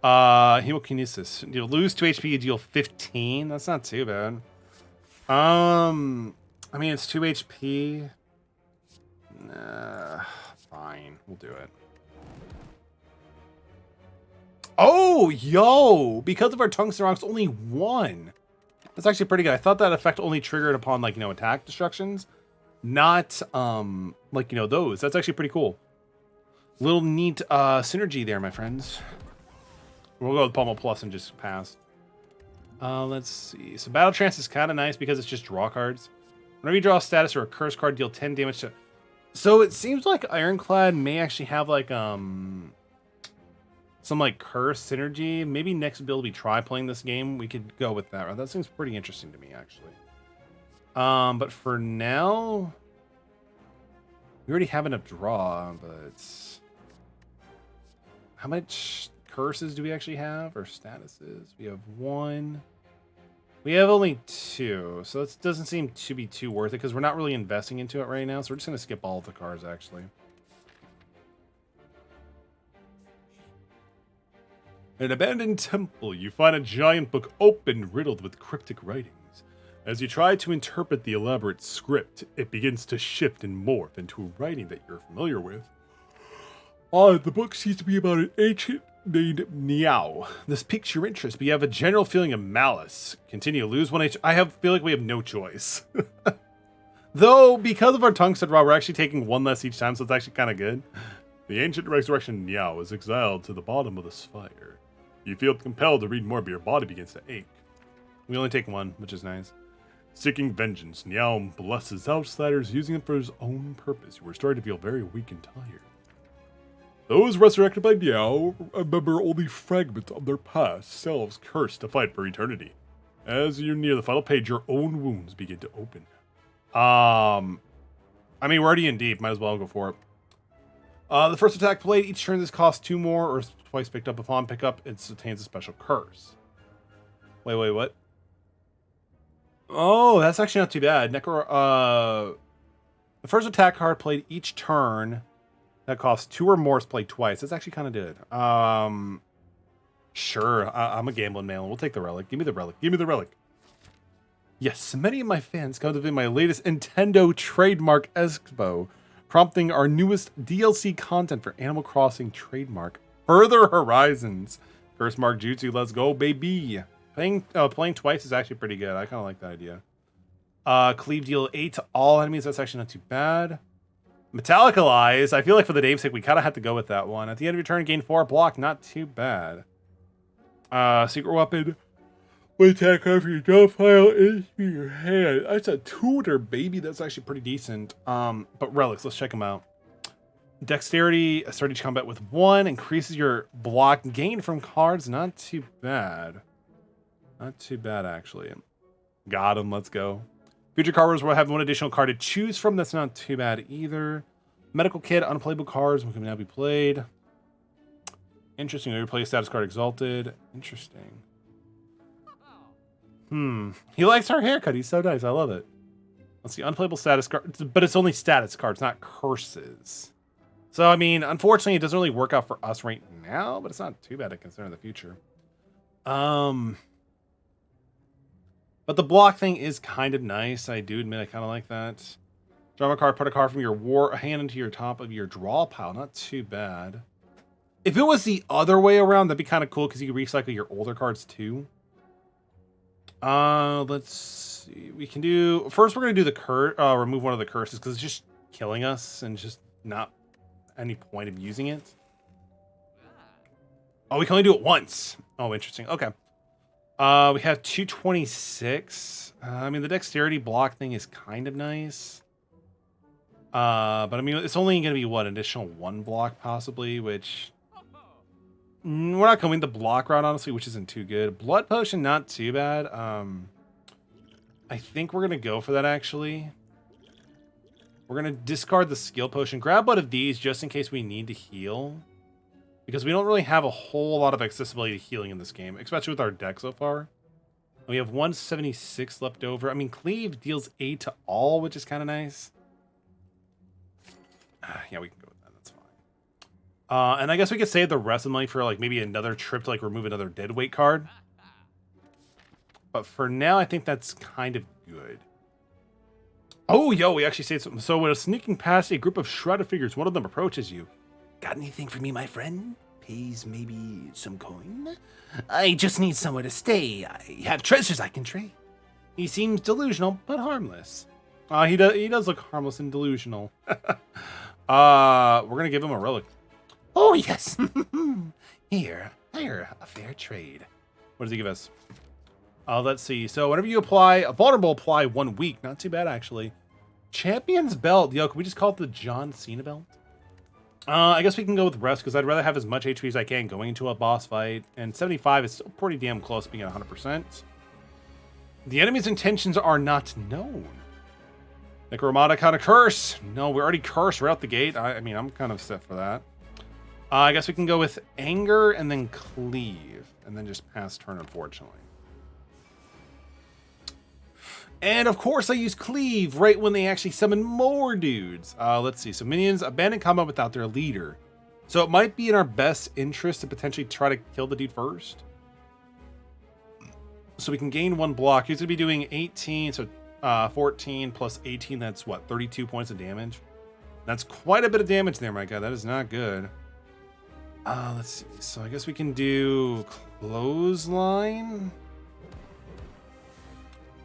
Hemokinesis. You lose 2 HP, you deal 15. That's not too bad. I mean, it's 2 HP. Nah, fine. We'll do it. Oh, yo! Because of our tungsten rocks, only one. That's actually pretty good. I thought that effect only triggered upon, like, you know, attack destructions. Not, like, you know, those. That's actually pretty cool. Little neat synergy there, my friends. We'll go with Pummel Plus and just pass. Let's see. So Battle Trance is kind of nice because it's just draw cards. Whenever you draw a status or a curse card, deal 10 damage to... So it seems like Ironclad may actually have, like, some, like, curse synergy. Maybe next build we try playing this game, we could go with that. That seems pretty interesting to me, actually. But for now... We already have enough draw, but... How much curses do we actually have? Or statuses? We have 1. We have only 2, so it doesn't seem to be too worth it because we're not really investing into it right now. So we're just going to skip all of the cards, actually. In an abandoned temple, you find a giant book open, riddled with cryptic writings. As you try to interpret the elaborate script, it begins to shift and morph into a writing that you're familiar with. The book seems to be about an ancient named Niao. This piques your interest, but you have a general feeling of malice. Continue, lose 1 HP. feel like we have no choice. Though, because of our tungsten rod, we're actually taking 1 less each time, so it's actually kind of good. The ancient resurrection Niao is exiled to the bottom of the Spire. You feel compelled to read more, but your body begins to ache. We only take 1, which is nice. Seeking vengeance, Niao blesses outsiders, using them for his own purpose. You are starting to feel very weak and tired. Those resurrected by Niao remember only fragments of their past selves cursed to fight for eternity. As you near the final page, your own wounds begin to open. I mean, we're already in deep. Might as well go for it. The first attack played each turn this costs 2 more or twice picked up. Upon pickup, it attains a special curse. Wait, what? Oh, that's actually not too bad. The first attack card played each turn that costs 2 or more is played twice. That's actually kind of good. Sure. I'm a gambling man. We'll take the relic. Give me the relic. Give me the relic. Yes, many of my fans come to visit my latest Nintendo trademark expo, prompting our newest DLC content for Animal Crossing trademark, Further Horizons. Curse Mark Jutsu, let's go, baby. Playing twice is actually pretty good. I kind of like that idea. Cleave deal 8 to all enemies. That's actually not too bad. Metallicaerox. I feel like for the namesake, we kind of had to go with that one. At the end of your turn, gain 4 block. Not too bad. Secret weapon. When attack after your draw pile is in your hand. That's a tutor, baby. That's actually pretty decent. But relics, let's check them out. Dexterity, start each combat with 1. Increases your block gain from cards. Not too bad. Not too bad, actually. Got him. Let's go. Future carders will have 1 additional card to choose from. That's not too bad either. Medical kit, unplayable cards can now be played. Interesting. We replace status card exalted. Interesting. He likes our haircut. He's so nice. I love it. Let's see. Unplayable status cards, but it's only status cards, not curses. So, I mean, unfortunately, it doesn't really work out for us right now, but it's not too bad to consider in the future. But the block thing is kind of nice. I do admit I kind of like that. Draw a card, put a card from your war hand into your top of your draw pile. Not too bad. If it was the other way around, that'd be kind of cool because you can recycle your older cards too. Let's see. We can do... First, we're going to do the remove 1 of the curses because it's just killing us and just not any point of using it. Oh, we can only do it once. Oh, interesting. Okay. We have 226. I mean, the dexterity block thing is kind of nice. But I mean, it's only going to be, what, an additional 1 block possibly, which... We're not going the block route, honestly, which isn't too good. Blood potion, not too bad. I think we're going to go for that, actually. We're going to discard the skill potion. Grab one of these just in case we need to heal. Because we don't really have a whole lot of accessibility to healing in this game, especially with our deck so far. We have 176 left over. I mean, Cleave deals 8 to all, which is kind of nice. Yeah, we can go with that. That's fine. And I guess we could save the rest of the money for like maybe another trip to like remove another deadweight card. But for now, I think that's kind of good. Oh, yo, we actually saved something. So when sneaking past a group of shrouded figures, one of them approaches you. Got anything for me, my friend? pays maybe some coin? I just need somewhere to stay. I have treasures I can trade. He seems delusional, but harmless. He does look harmless and delusional. We're gonna give him a relic. Oh, yes. Here, a fair trade. What does he give us? Let's see. So whenever you apply a vulnerable, apply 1 week. Not too bad, actually. Champion's belt. Yo, can we just call it the John Cena belt? I guess we can go with rest because I'd rather have as much HP as I can going into a boss fight. And 75 is still pretty damn close to being at 100%. The enemy's intentions are not known. Necromata kind of curse. No, we're already cursed right out the gate. I mean, I'm kind of set for that. I guess we can go with anger and then cleave. And then just pass turn, unfortunately. And of course I use cleave right when they actually summon more dudes. Let's see. So minions abandon combat without their leader. So it might be in our best interest to potentially try to kill the dude first. So we can gain 1 block. He's going to be doing 18, so 14 plus 18. That's what, 32 points of damage? That's quite a bit of damage there, my god. That is not good. Let's see. So I guess we can do clothesline.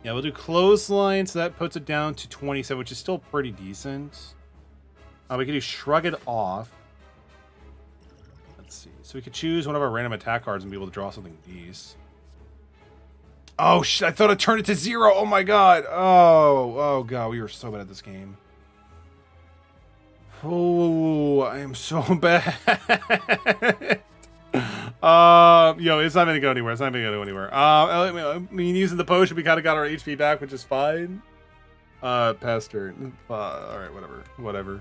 Yeah, we'll do clothesline, so that puts it down to 27, which is still pretty decent. We can do shrug it off. Let's see. So we could choose one of our random attack cards and be able to draw something decent. Oh shit! I thought I turned it to 0. Oh my god! Oh god, we were so bad at this game. Oh, I am so bad. Yo, it's not gonna go anywhere. It's not gonna go anywhere. I mean, using the potion, we kind of got our HP back, which is fine. Past turn. All right, whatever.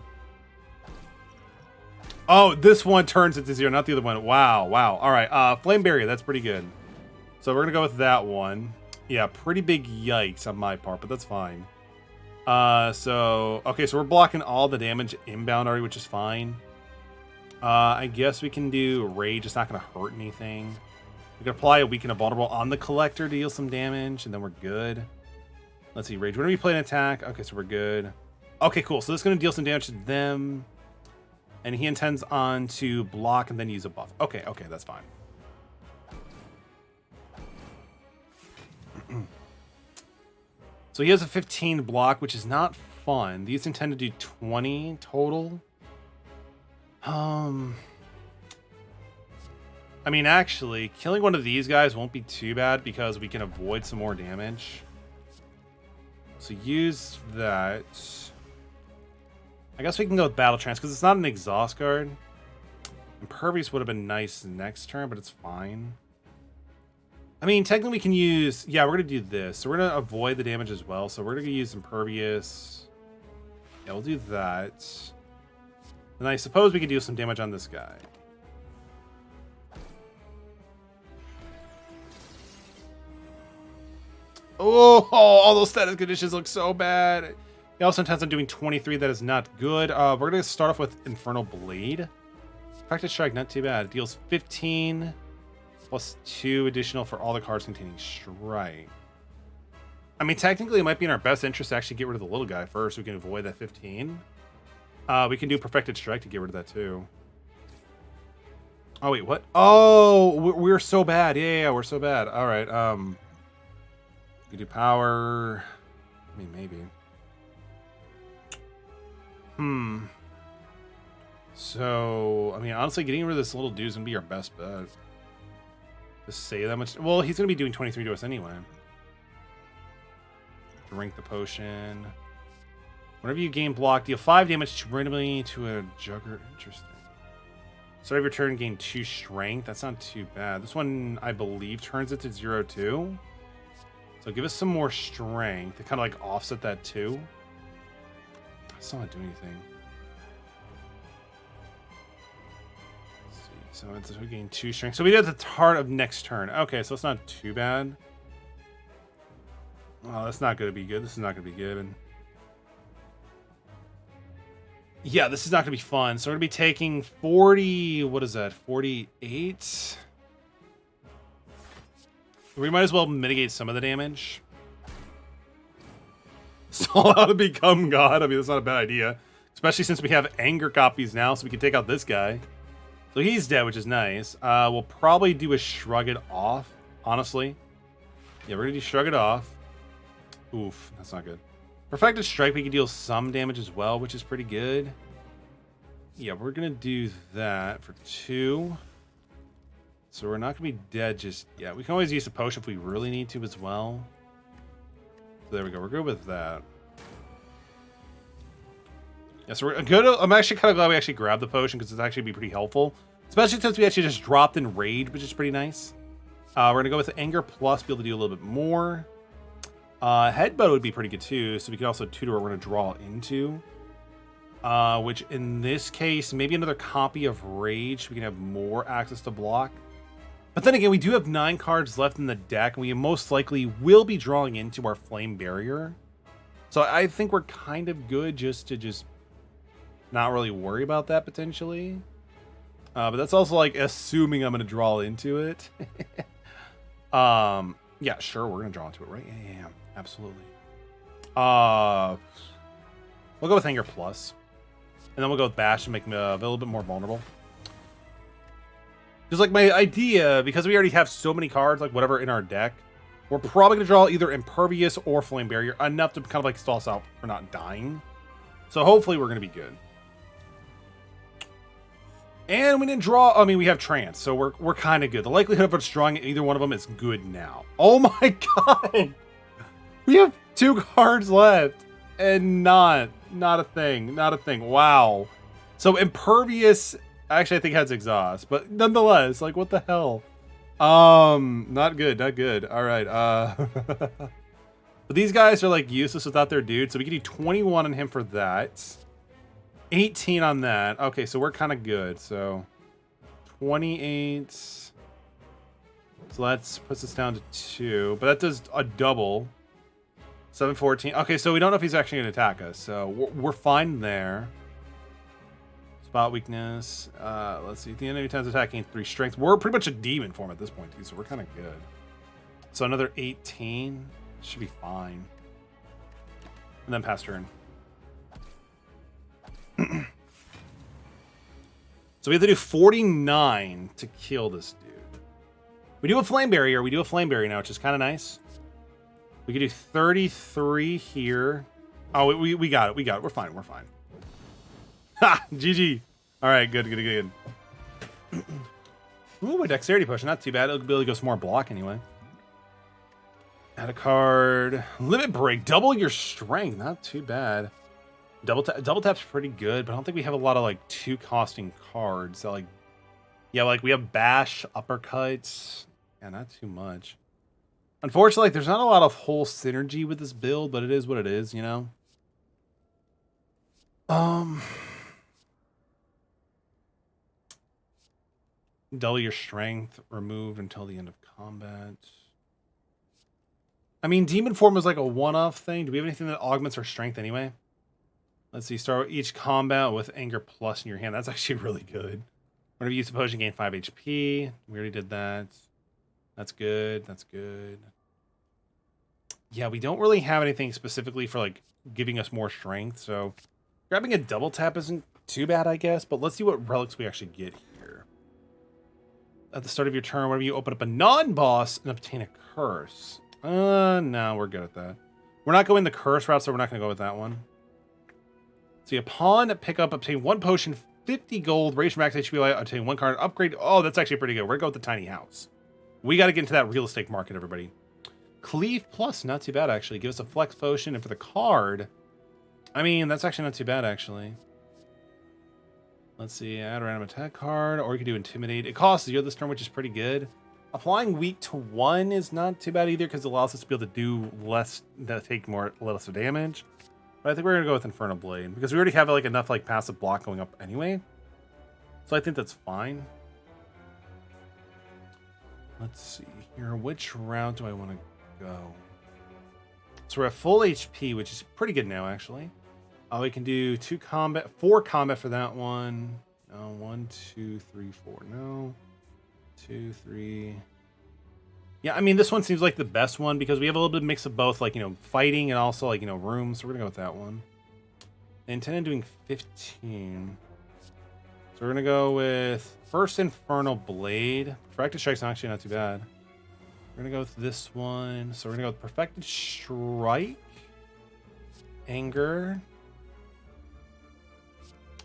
Oh, this one turns it to 0, not the other one. Wow. All right. Flame barrier. That's pretty good. So we're gonna go with that one. Yeah, pretty big yikes on my part, but that's fine. So we're blocking all the damage inbound already, which is fine. I guess we can do rage. It's not going to hurt anything. We can apply a weaken a vulnerable on the collector to deal some damage, and then we're good. Let's see, rage. When we play an attack, okay, so we're good. Okay, cool. So this is going to deal some damage to them, and he intends on to block and then use a buff. Okay, that's fine. So he has a 15 block, which is not fun. These intend to do 20 total. I mean, actually, killing one of these guys won't be too bad because we can avoid some more damage. So use that. I guess we can go with Battle Trance because it's not an exhaust guard. Impervious would have been nice next turn, but it's fine. I mean, technically we can use... Yeah, we're going to do this. So we're going to avoid the damage as well. So we're going to use Impervious. Yeah, we'll do that. And I suppose we could do some damage on this guy. Oh, all those status conditions look so bad. He also intends on doing 23. That is not good. We're going to start off with Infernal Blade. Practice Strike, not too bad. It deals 15 plus 2 additional for all the cards containing Strike. I mean, technically, it might be in our best interest to actually get rid of the little guy first. So we can avoid that 15. We can do Perfected Strike to get rid of that too. Oh, wait, what? Oh, we're so bad. Yeah, we're so bad. All right. We do power. I mean, maybe. So, I mean, honestly, getting rid of this little dude is going to be our best bet. To say that much. Well, he's going to be doing 23 to us anyway. Drink the potion. Whenever you gain block, deal 5 damage randomly to a jugger. Interesting. Start of your turn, gain 2 strength. That's not too bad. This one, I believe, turns it to 0-2. So give us some more strength to kind of like offset that too. It's not doing anything. Let's see. So it's we gain 2 strength. So we did at the start of next turn. Okay, so it's not too bad. Oh, that's not going to be good. This is not going to be good. And yeah, this is not going to be fun. So we're going to be taking 40. What is that? 48. We might as well mitigate some of the damage. Stall out to become God. I mean, that's not a bad idea. Especially since we have anger copies now, so we can take out this guy. So he's dead, which is nice. We'll probably do a Shrug It Off, honestly. Yeah, we're gonna do Shrug It Off. Oof, that's not good. Perfected Strike, we can deal some damage as well, which is pretty good. Yeah, we're gonna do that for 2. So we're not gonna be dead just yet. We can always use a potion if we really need to as well. So there we go, we're good with that. Yeah, so we're good. I'm actually kind of glad we actually grabbed the potion because it's actually be pretty helpful. Especially since we actually just dropped in Rage, which is pretty nice. We're gonna go with Anger Plus, be able to do a little bit more. Headbutt would be pretty good too, so we can also tutor what we're gonna draw into. Which in this case, maybe another copy of Rage, so we can have more access to block. But then again, we do have 9 cards left in the deck, and we most likely will be drawing into our Flame Barrier. So I think we're kind of good just to not really worry about that potentially. But that's also like assuming I'm gonna draw into it. Yeah, sure, we're gonna draw into it, right? Yeah, absolutely. We'll go with Anger Plus. And then we'll go with Bash to make me a little bit more vulnerable. Just like my idea, because we already have so many cards, like whatever in our deck, we're probably gonna draw either Impervious or Flame Barrier, enough to kind of like stall us out for not dying. So hopefully we're gonna be good. And we didn't draw, I mean, we have Trance, so we're kind of good. The likelihood of us drawing either one of them is good now. Oh my god! We have 2 cards left, and not a thing, not a thing. Wow. So Impervious, actually I think has Exhaust, but nonetheless, like what the hell? Not good, not good. All right, but these guys are like useless without their dude, so we can do 21 on him for that. 18 on that. Okay, so we're kind of good. So 28. So that puts us down to 2. But that does a double. 7, 14. Okay, so we don't know if he's actually going to attack us. So we're fine there. Spot weakness. Let's see. At the end of any times attacking 3 strength. We're pretty much a demon form at this point, too. So we're kind of good. So another 18. Should be fine. And then pass turn. So we have to do 49 to kill this dude. We do a Flame Barrier. We do a Flame Barrier now, which is kind of nice. We can do 33 here. Oh, we got it. We got it. We're fine. We're fine. Ha! GG. All right, good, good, good, good. Ooh, my Dexterity Potion. Not too bad. It'll be able to go some more block anyway. Add a card. Limit Break. Double your strength. Not too bad. Double tap's pretty good, but I don't think we have a lot of like 2 costing cards. So like, yeah, like we have Bash, Uppercuts. Yeah, not too much. Unfortunately, like, there's not a lot of whole synergy with this build, but it is what it is, you know. Double your strength, removed until the end of combat. I mean, Demon Form is like a one-off thing. Do we have anything that augments our strength anyway? Let's see, start each combat with Anger Plus in your hand. That's actually really good. Whenever you use a potion, gain 5 HP. We already did that. That's good. That's good. Yeah, we don't really have anything specifically for like giving us more strength. So grabbing a double tap isn't too bad, I guess. But let's see what relics we actually get here. At the start of your turn, whenever you open up a non-boss and obtain a curse. No, we're good at that. We're not going the curse route, so we're not going to go with that one. See, upon pickup, obtain 1 potion, 50 gold, raise max HP, obtain 1 card, upgrade. Oh, that's actually pretty good. We're going to go with the tiny house. We got to get into that real estate market, everybody. Cleave Plus, not too bad, actually. Give us a flex potion, and for the card, I mean, that's actually not too bad, actually. Let's see, add a random attack card, or you can do Intimidate. It costs 0 this turn, which is pretty good. Applying weak to 1 is not too bad either, because it allows us to be able to do less, take less damage. But I think we're going to go with Infernal Blade, because we already have like enough like passive block going up anyway. So I think that's fine. Let's see here. Which route do I want to go? So we're at full HP, which is pretty good now, actually. We can do 4 combat for that one. No, 1, 2, 3, 4. No. 2, 3. Yeah, I mean, this one seems like the best one because we have a little bit of mix of both, like, you know, fighting and also, like, you know, rooms. So we're going to go with that one. I intend on doing 15. So So we're gonna go with first Infernal Blade. Perfected Strike's actually not too bad. We're gonna go with this one. So we're gonna go with Perfected Strike. Anger.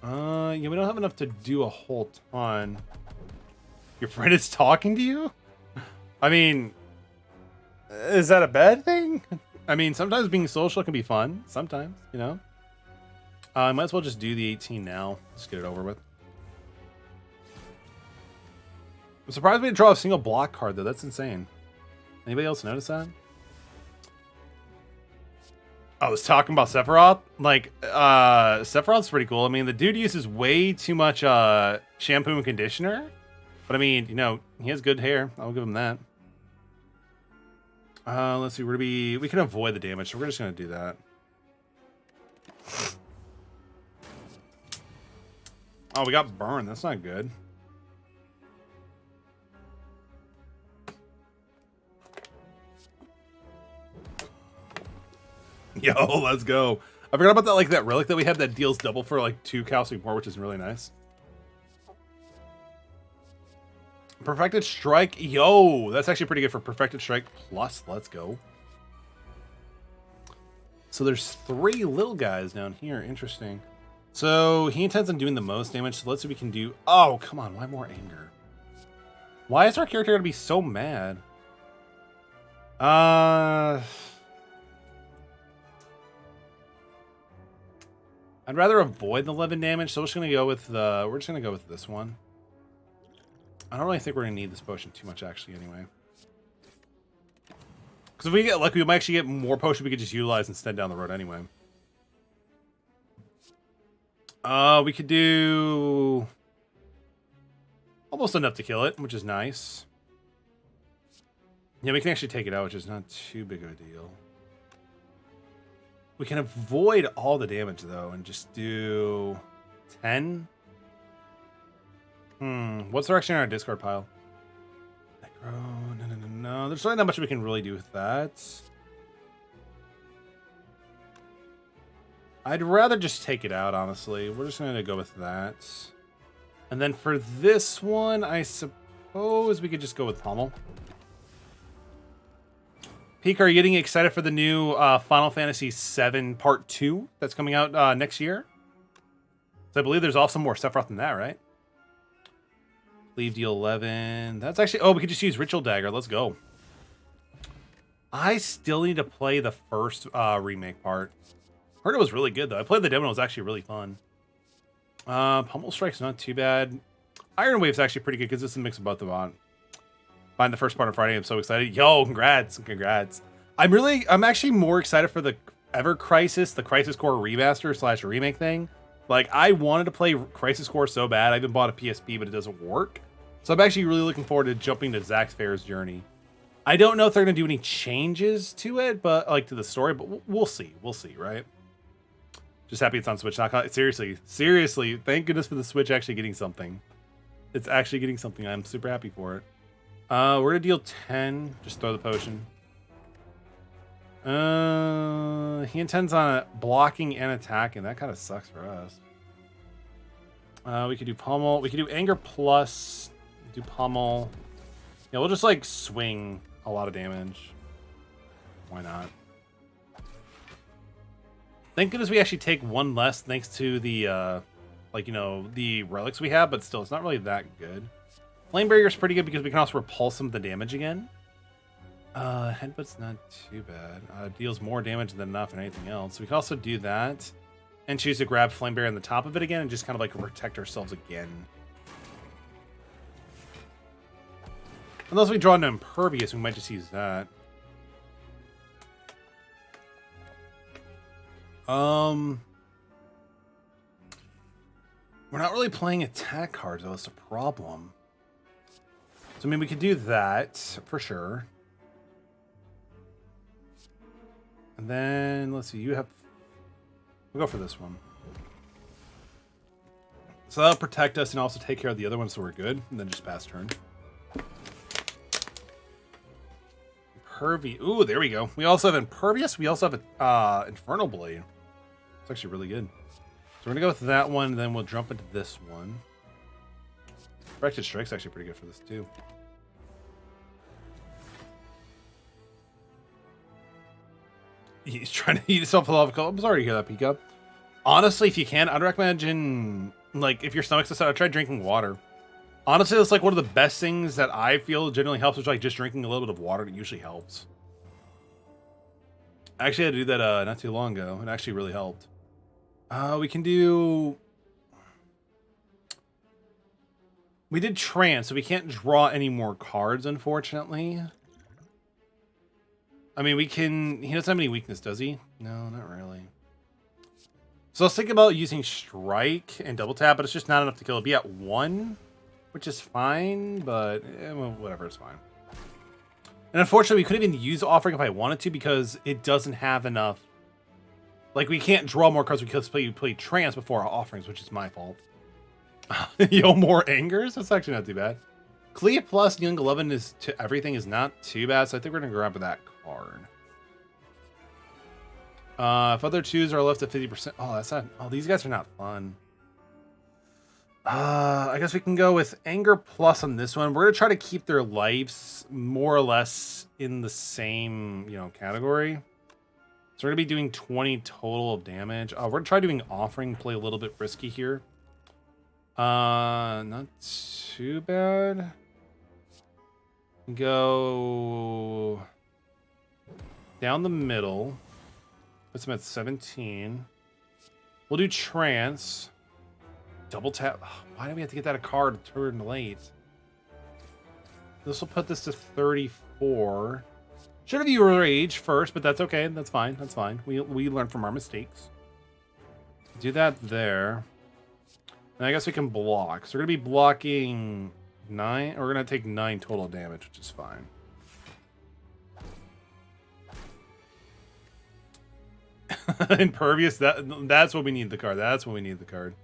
Yeah, we don't have enough to do a whole ton. Your friend is talking to you? I mean, is that a bad thing? I mean, sometimes being social can be fun. Sometimes, you know. I might as well just do the 18 now. Just get it over with. I'm surprised we didn't draw a single block card, though. That's insane. Anybody else notice that? I was talking about Sephiroth. Like, Sephiroth's pretty cool. I mean, the dude uses way too much shampoo and conditioner. But I mean, you know, he has good hair. I'll give him that. Let's see. We can avoid the damage, so we're just gonna do that. Oh, we got burned. That's not good. Yo, let's go. I forgot about that, like, that relic that we have that deals double for, like, 2 calcium more, which is really nice. Perfected Strike. Yo, that's actually pretty good for Perfected Strike plus. Let's go. So there's 3 little guys down here. Interesting. So he intends on doing the most damage. So let's see what we can do. Oh, come on. Why more anger? Why is our character going to be so mad? I'd rather avoid the 11 damage, so we're just gonna go with this one. I don't really think we're gonna need this potion too much, actually, anyway. Because if we get lucky, we might actually get more potion we could just utilize instead down the road anyway. We could do almost enough to kill it, which is nice. Yeah, we can actually take it out, which is not too big of a deal. We can avoid all the damage, though, and just do 10. What's actually in our discard pile? Necro, no. There's really not much we can really do with that. I'd rather just take it out, honestly. We're just going to go with that. And then for this one, I suppose we could just go with Pommel. Peek, are you getting excited for the new Final Fantasy VII Part 2 that's coming out next year? So I believe there's also more Sephiroth than that, right? Leave deal 11. That's actually... Oh, we could just use Ritual Dagger. Let's go. I still need to play the first remake part. Heard it was really good, though. I played the demo. It was actually really fun. Pummel Strike's not too bad. Iron Wave's actually pretty good because it's a mix of both of them. Find the first part on Friday. I'm so excited. Yo, congrats. I'm actually more excited for the Ever Crisis, the Crisis Core remaster / remake thing. Like, I wanted to play Crisis Core so bad. I even bought a PSP, but it doesn't work. So I'm actually really looking forward to jumping to Zack Fair's journey. I don't know if they're going to do any changes to it, but like to the story, but we'll see. We'll see, right? Just happy it's on Switch. Seriously, thank goodness for the Switch actually getting something. It's actually getting something. I'm super happy for it. We're gonna deal 10. Just throw the potion. He intends on blocking and attacking. That kind of sucks for us. We could do Pummel. We could do Anger plus. Do Pummel. Yeah, we'll just like swing a lot of damage. Why not? Thank goodness we actually take 1 less thanks to the like, you know, the relics we have, but still it's not really that good. Flame Barrier is pretty good because we can also repulse some of the damage again. Headbutt's not too bad. Deals more damage than enough and anything else. So we can also do that and choose to grab Flame Barrier on the top of it again and just kind of like protect ourselves again. Unless we draw into Impervious, we might just use that. We're not really playing attack cards, though. That's a problem. So, I mean, we could do that for sure. And then, let's see, we'll go for this one. So that'll protect us and also take care of the other one so we're good. And then just pass turn. Ooh, there we go. We also have Impervious. We also have Infernal Blade. It's actually really good. So we're going to go with that one, and then we'll jump into this one. Directed Strike's actually pretty good for this, too. He's trying to eat himself a lava coat. I'm sorry to hear that, Pika. Honestly, if you can, I'd recommend, like, if your stomach's upset, I'd try drinking water. Honestly, that's, like, one of the best things that I feel generally helps, is, like, just drinking a little bit of water. It usually helps. I actually had to do that not too long ago. It actually really helped. We can do... We did trance, so we can't draw any more cards, unfortunately. I mean, we can... He doesn't have any weakness, does he? No, not really. So let's think about using strike and double tap, but it's just not enough to kill. It'd be at 1, which is fine, but well, whatever, it's fine. And unfortunately, we couldn't even use offering if I wanted to, because it doesn't have enough. Like, we can't draw more cards because we play trance before our offerings, which is my fault. Yo, more angers? That's actually not too bad. Clea plus Young 11 is to everything is not too bad, so I think we're gonna grab that card. If other 2s are left at 50%, oh, that's not. Oh, these guys are not fun. I guess we can go with Anger plus on this one. We're gonna try to keep their lives more or less in the same, you know, category. So we're gonna be doing 20 total of damage. We're gonna try doing offering, play a little bit risky here. Not too bad. Go down the middle. Puts him at 17. We'll do trance. Double tap. Why do we have to get that a card turn late? This will put this to 34. Should have used rage first, but that's okay. That's fine. That's fine. We learn from our mistakes. Do that there. And I guess we can block. So we're going to be blocking 9. Or we're going to take 9 total damage, which is fine. Impervious. That's what we need the card. That's what we need the card.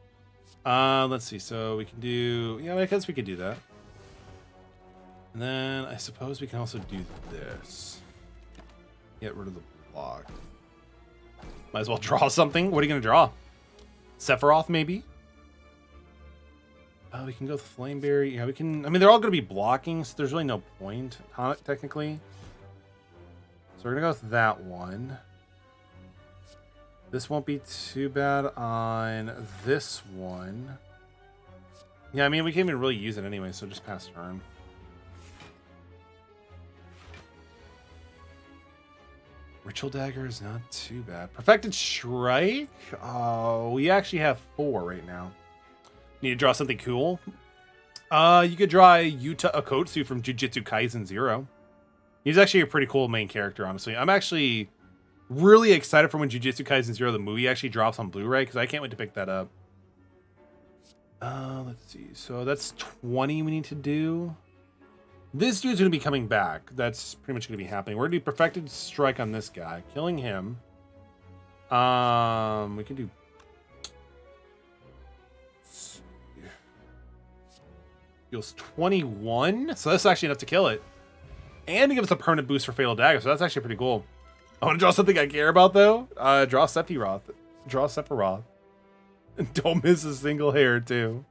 Let's see. So we can do... Yeah, I guess we could do that. And then I suppose we can also do this. Get rid of the block. Might as well draw something. What are you going to draw? Sephiroth, maybe? We can go with Flameberry. Yeah, we can... I mean, they're all going to be blocking, so there's really no point on it, technically. So we're going to go with that one. This won't be too bad on this one. Yeah, I mean, we can't even really use it anyway, so just pass turn. Ritual Dagger is not too bad. Perfected Strike? Oh, we actually have 4 right now. Need to draw something cool? You could draw Yuta Okotsu from Jujutsu Kaisen 0. He's actually a pretty cool main character, honestly. I'm actually really excited for when Jujutsu Kaisen 0, the movie, actually drops on Blu-ray, because I can't wait to pick that up. Let's see. So that's 20 we need to do. This dude's going to be coming back. That's pretty much going to be happening. We're going to do Perfected Strike on this guy. Killing him. We can do... Deals 21. So that's actually enough to kill it. And to give us a permanent boost for Fatal Dagger. So that's actually pretty cool. I want to draw something I care about, though. Draw Sephiroth. Draw Sephiroth. Don't miss a single hair, too.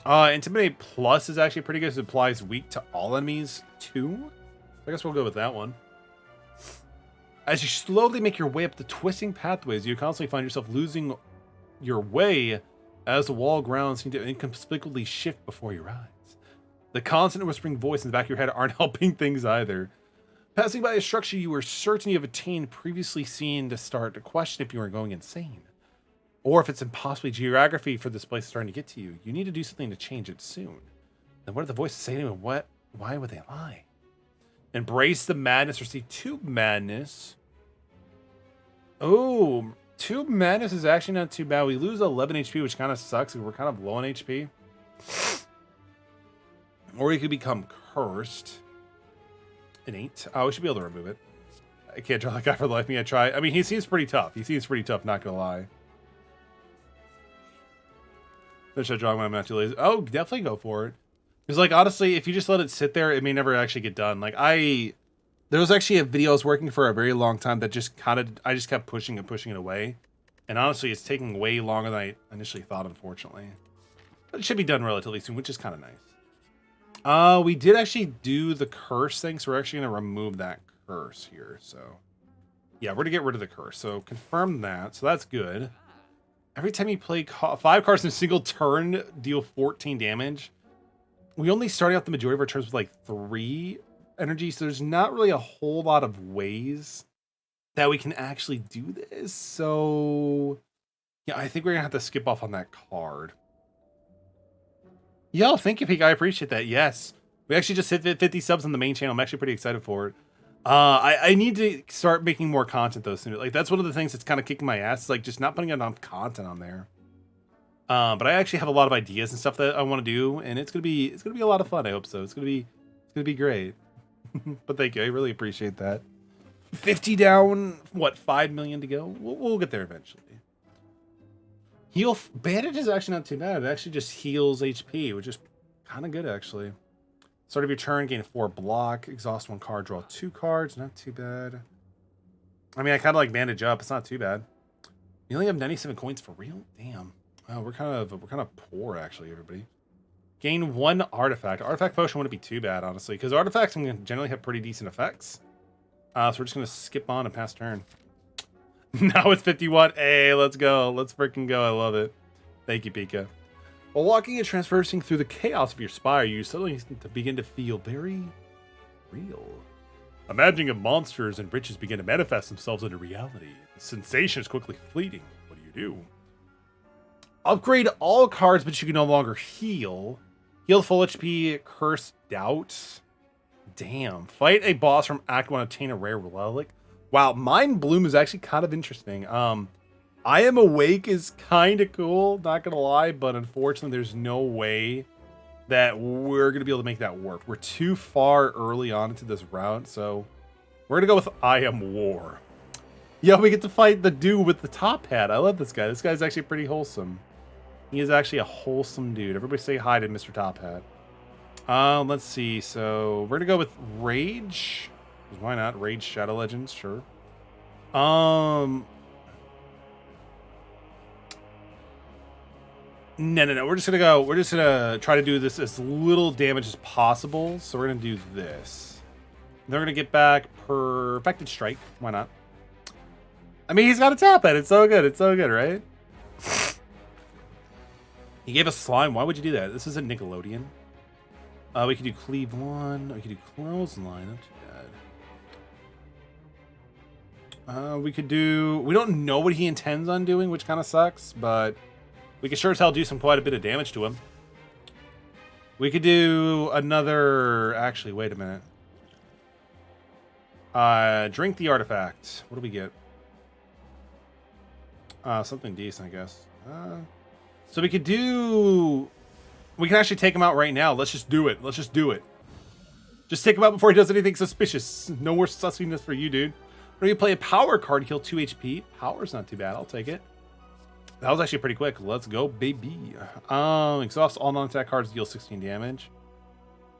Intimidate Plus is actually pretty good. It applies weak to all enemies, too. I guess we'll go with that one. As you slowly make your way up the twisting pathways, you constantly find yourself losing your way as the wall grounds seem to inconspicuously shift before your eyes. The constant whispering voice in the back of your head aren't helping things either. Passing by a structure you were certain you have attained previously seen to start to question if you are going insane. Or if it's impossibly geography for this place starting to get to you. You need to do something to change it soon. Then what are the voices saying to you? Why would they lie? Embrace the madness. Receive 2 madness. Oh, 2 madness is actually not too bad. We lose 11 HP, which kind of sucks. We're kind of low on HP. Or you could become cursed. An 8. Oh, we should be able to remove it. I can't draw that guy for the life of me. I try. I mean, he seems pretty tough. He seems pretty tough, not gonna lie. Should I draw when I'm not too lazy? Oh, definitely go for it. Because, like, honestly, if you just let it sit there, it may never actually get done. Like, there was actually a video I was working for a very long time that just I just kept pushing and pushing it away. And honestly, it's taking way longer than I initially thought, unfortunately. But it should be done relatively soon, which is kind of nice. We did actually do the curse thing, so we're actually going to remove that curse here. So, yeah, we're going to get rid of the curse. So, confirm that. So, that's good. Every time you play 5 cards in a single turn, deal 14 damage. We only started out the majority of our turns with like 3 energy, so there's not really a whole lot of ways that we can actually do this. So, yeah, I think we're going to have to skip off on that card. Yo, thank you, Peak. I appreciate that. Yes. We actually just hit 50 subs on the main channel. I'm actually pretty excited for it. I need to start making more content though soon. Like that's one of the things that's kind of kicking my ass. Is, like just not putting enough content on there. But I actually have a lot of ideas and stuff that I want to do, and it's gonna be a lot of fun. I hope so. It's gonna be great. But thank you. I really appreciate that. 50 down. What? 5 million to go. We'll get there eventually. Heal bandage is actually not too bad. It actually just heals HP, which is kind of good actually. Start of your turn, gain 4 block, exhaust 1 card, draw 2 cards. Not too bad. I mean, I kind of like bandage up. It's not too bad. You only have 97 coins for real? Damn. Wow, we're kind of poor actually, everybody. Gain 1 artifact. Artifact potion wouldn't be too bad, honestly, because artifacts can generally have pretty decent effects. So we're just gonna skip on and pass turn. Now it's 51. Hey, let's go. Let's freaking go. I love it. Thank you, Pika. While walking and traversing through the chaos of your spire, you suddenly begin to feel very real. Imagining of monsters and riches begin to manifest themselves into reality. The sensation is quickly fleeting. What do? Upgrade all cards, but you can no longer heal. Heal full HP, curse doubt. Damn. Fight a boss from Act 1, obtain a rare relic. Wow, Mind Bloom is actually kind of interesting. I Am Awake is kind of cool, not gonna lie, but unfortunately there's no way that we're gonna be able to make that work. We're too far early on into this route, so we're gonna go with I Am War. Yeah, we get to fight the dude with the top hat. I love this guy. This guy's actually pretty wholesome. He is actually a wholesome dude. Everybody say hi to Mr. Top Hat. Let's see. So we're gonna go with Rage. Why not? Rage Shadow Legends, sure. No. We're just gonna try to do this as little damage as possible. So we're gonna do this. Then we're gonna get back Perfected Strike. Why not? I mean, he's got a tap at it. It's so good. It's so good, right? He gave us slime. Why would you do that? This isn't Nickelodeon. We could do Cleave 1. We could do Clothesline. Not too bad. We could do... We don't know what he intends on doing, which kind of sucks, but we could sure as hell do quite a bit of damage to him. We could do another... Actually, wait a minute. Drink the artifact. What do we get? Something decent, I guess. So we could do... We can actually take him out right now. Let's just do it. Let's just do it. Just take him out before he does anything suspicious. No more sussiness for you, dude. When you play a power card, heal 2 HP. Power's not too bad. I'll take it. That was actually pretty quick. Let's go, baby. Exhaust all non-attack cards, deal 16 damage.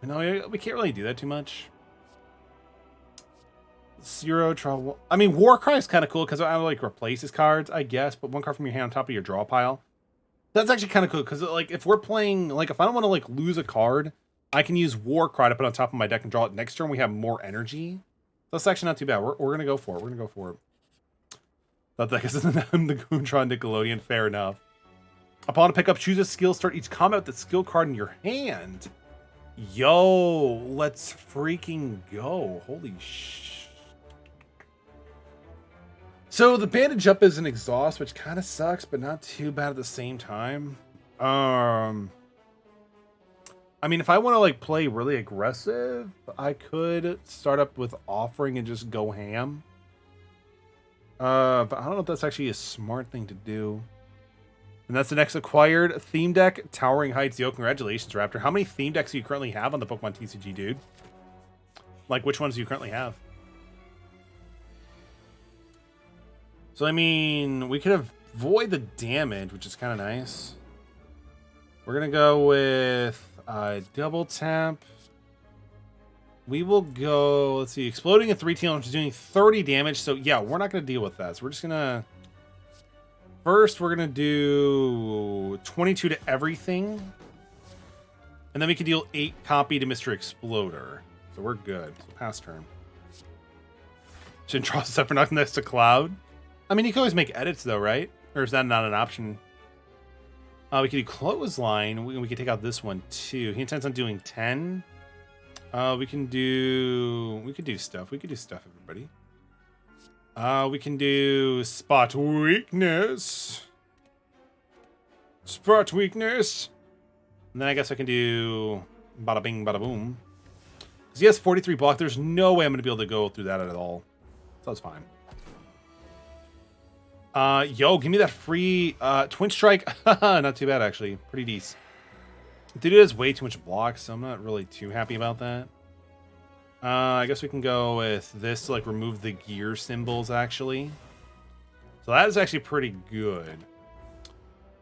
No, we can't really do that too much. Zero trouble. I mean, Warcry is kind of cool because I like replaces cards, I guess. But 1 card from your hand on top of your draw pile. That's actually kind of cool because like if we're playing, like if I don't want to like lose a card, I can use Warcry to put on top of my deck and draw it next turn. We have more energy. That's actually not too bad. We're gonna go for it. We're gonna go for it. That guess I'm the Goontron Nickelodeon. Fair enough. Upon a pickup, choose a skill. Start each combat with the skill card in your hand. Yo, let's freaking go! Holy sh! So the bandage up is an exhaust, which kind of sucks, but not too bad at the same time. I mean, if I want to like play really aggressive, I could start up with offering and just go ham. But I don't know if that's actually a smart thing to do. And that's the next acquired theme deck, Towering Heights. Yo, congratulations, Raptor. How many theme decks do you currently have on the Pokemon TCG, dude? Like, which ones do you currently have? So, I mean, we could avoid the damage, which is kind of nice. We're going to go with double tap. We will go, let's see, exploding a 3 tail, which is doing 30 damage. So, yeah, we're not going to deal with that. So, we're just going to first we're going to do 22 to everything. And then we can deal 8 copy to Mr. Exploder. So we're good. So pass turn. Shouldn't draw stuff for nothing next to Cloud. I mean, you can always make edits though, right? Or is that not an option? We could do Clothesline. We could take out this one too. He intends on doing 10. We could do stuff. We could do stuff, everybody. We can do Spot Weakness. Spot Weakness. And then I guess I can do Bada Bing, Bada Boom. Because he has 43 block. There's no way I'm going to be able to go through that at all. So that's fine. Yo, give me that free Twin Strike. Not too bad, actually. Pretty decent. Dude, it has way too much block, so I'm not really too happy about that. I guess we can go with this to like remove the gear symbols, actually. So that is actually pretty good.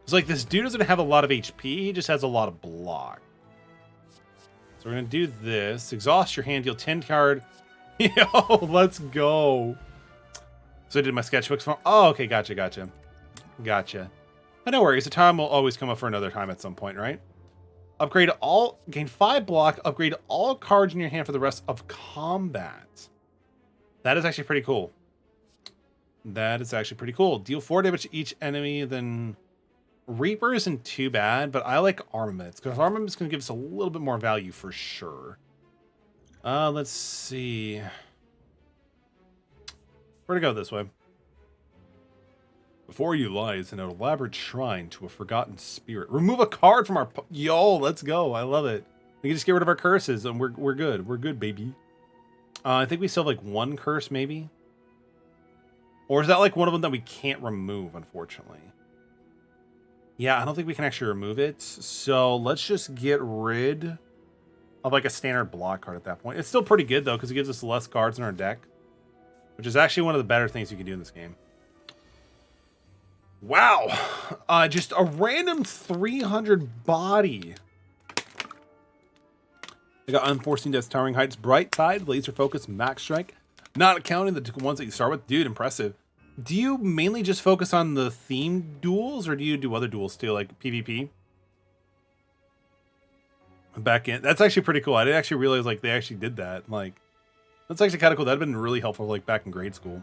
It's like this dude doesn't have a lot of HP, he just has a lot of block. So we're gonna do this. Exhaust your hand, deal 10 card. Yo, let's go. So I did my sketchbooks for. Oh, okay, gotcha. But no worries, the time will always come up for another time at some point, right? Upgrade all, gain 5 block, upgrade all cards in your hand for the rest of combat. That is actually pretty cool. Deal 4 damage to each enemy, then Reaper isn't too bad, but I like Armaments, because Armaments can give us a little bit more value for sure. Let's see. Where to go this way? Before you lies an elaborate shrine to a forgotten spirit. Remove a card from our... Yo, let's go. I love it. We can just get rid of our curses and we're good. We're good, baby. I think we still have like 1 curse, maybe. Or is that like one of them that we can't remove, unfortunately? Yeah, I don't think we can actually remove it. So let's just get rid of like a standard block card at that point. It's still pretty good though, because it gives us less cards in our deck. Which is actually one of the better things you can do in this game. Wow. Just a random 300 body. I got Unforeseen Death's Towering Heights, Bright Tide, Laser Focus, Max Strike. Not counting the ones that you start with. Dude, impressive. Do you mainly just focus on the theme duels, or do you do other duels too, like PvP? Back in. That's actually pretty cool. I didn't actually realize like they actually did that. Like, that's actually kind of cool. That'd been really helpful like back in grade school.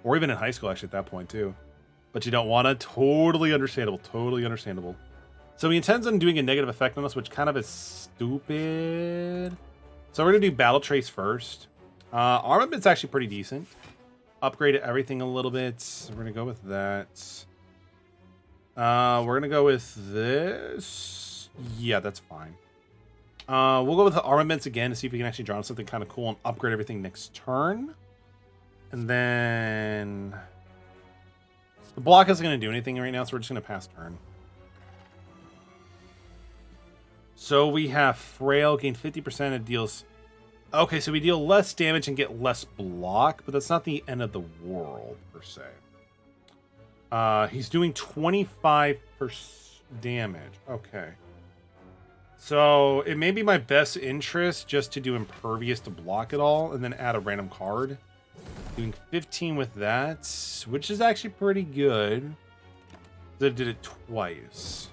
Or even in high school actually at that point too. But you don't want to. Totally understandable. Totally understandable. So he intends on doing a negative effect on us, which kind of is stupid. So we're going to do Battle Trace first. Armament's actually pretty decent. Upgrade everything a little bit. We're going to go with that. We're going to go with this. Yeah, that's fine. We'll go with the Armaments again to see if we can actually draw something kind of cool and upgrade everything next turn. And then... the block isn't going to do anything right now, so we're just going to pass turn. So we have Frail, gain 50%, it deals... Okay, so we deal less damage and get less block, but that's not the end of the world, per se. He's doing 25% damage. Okay. So it may be my best interest just to do Impervious to block it all, and then add a random card. Doing 15 with that, which is actually pretty good. I did it twice.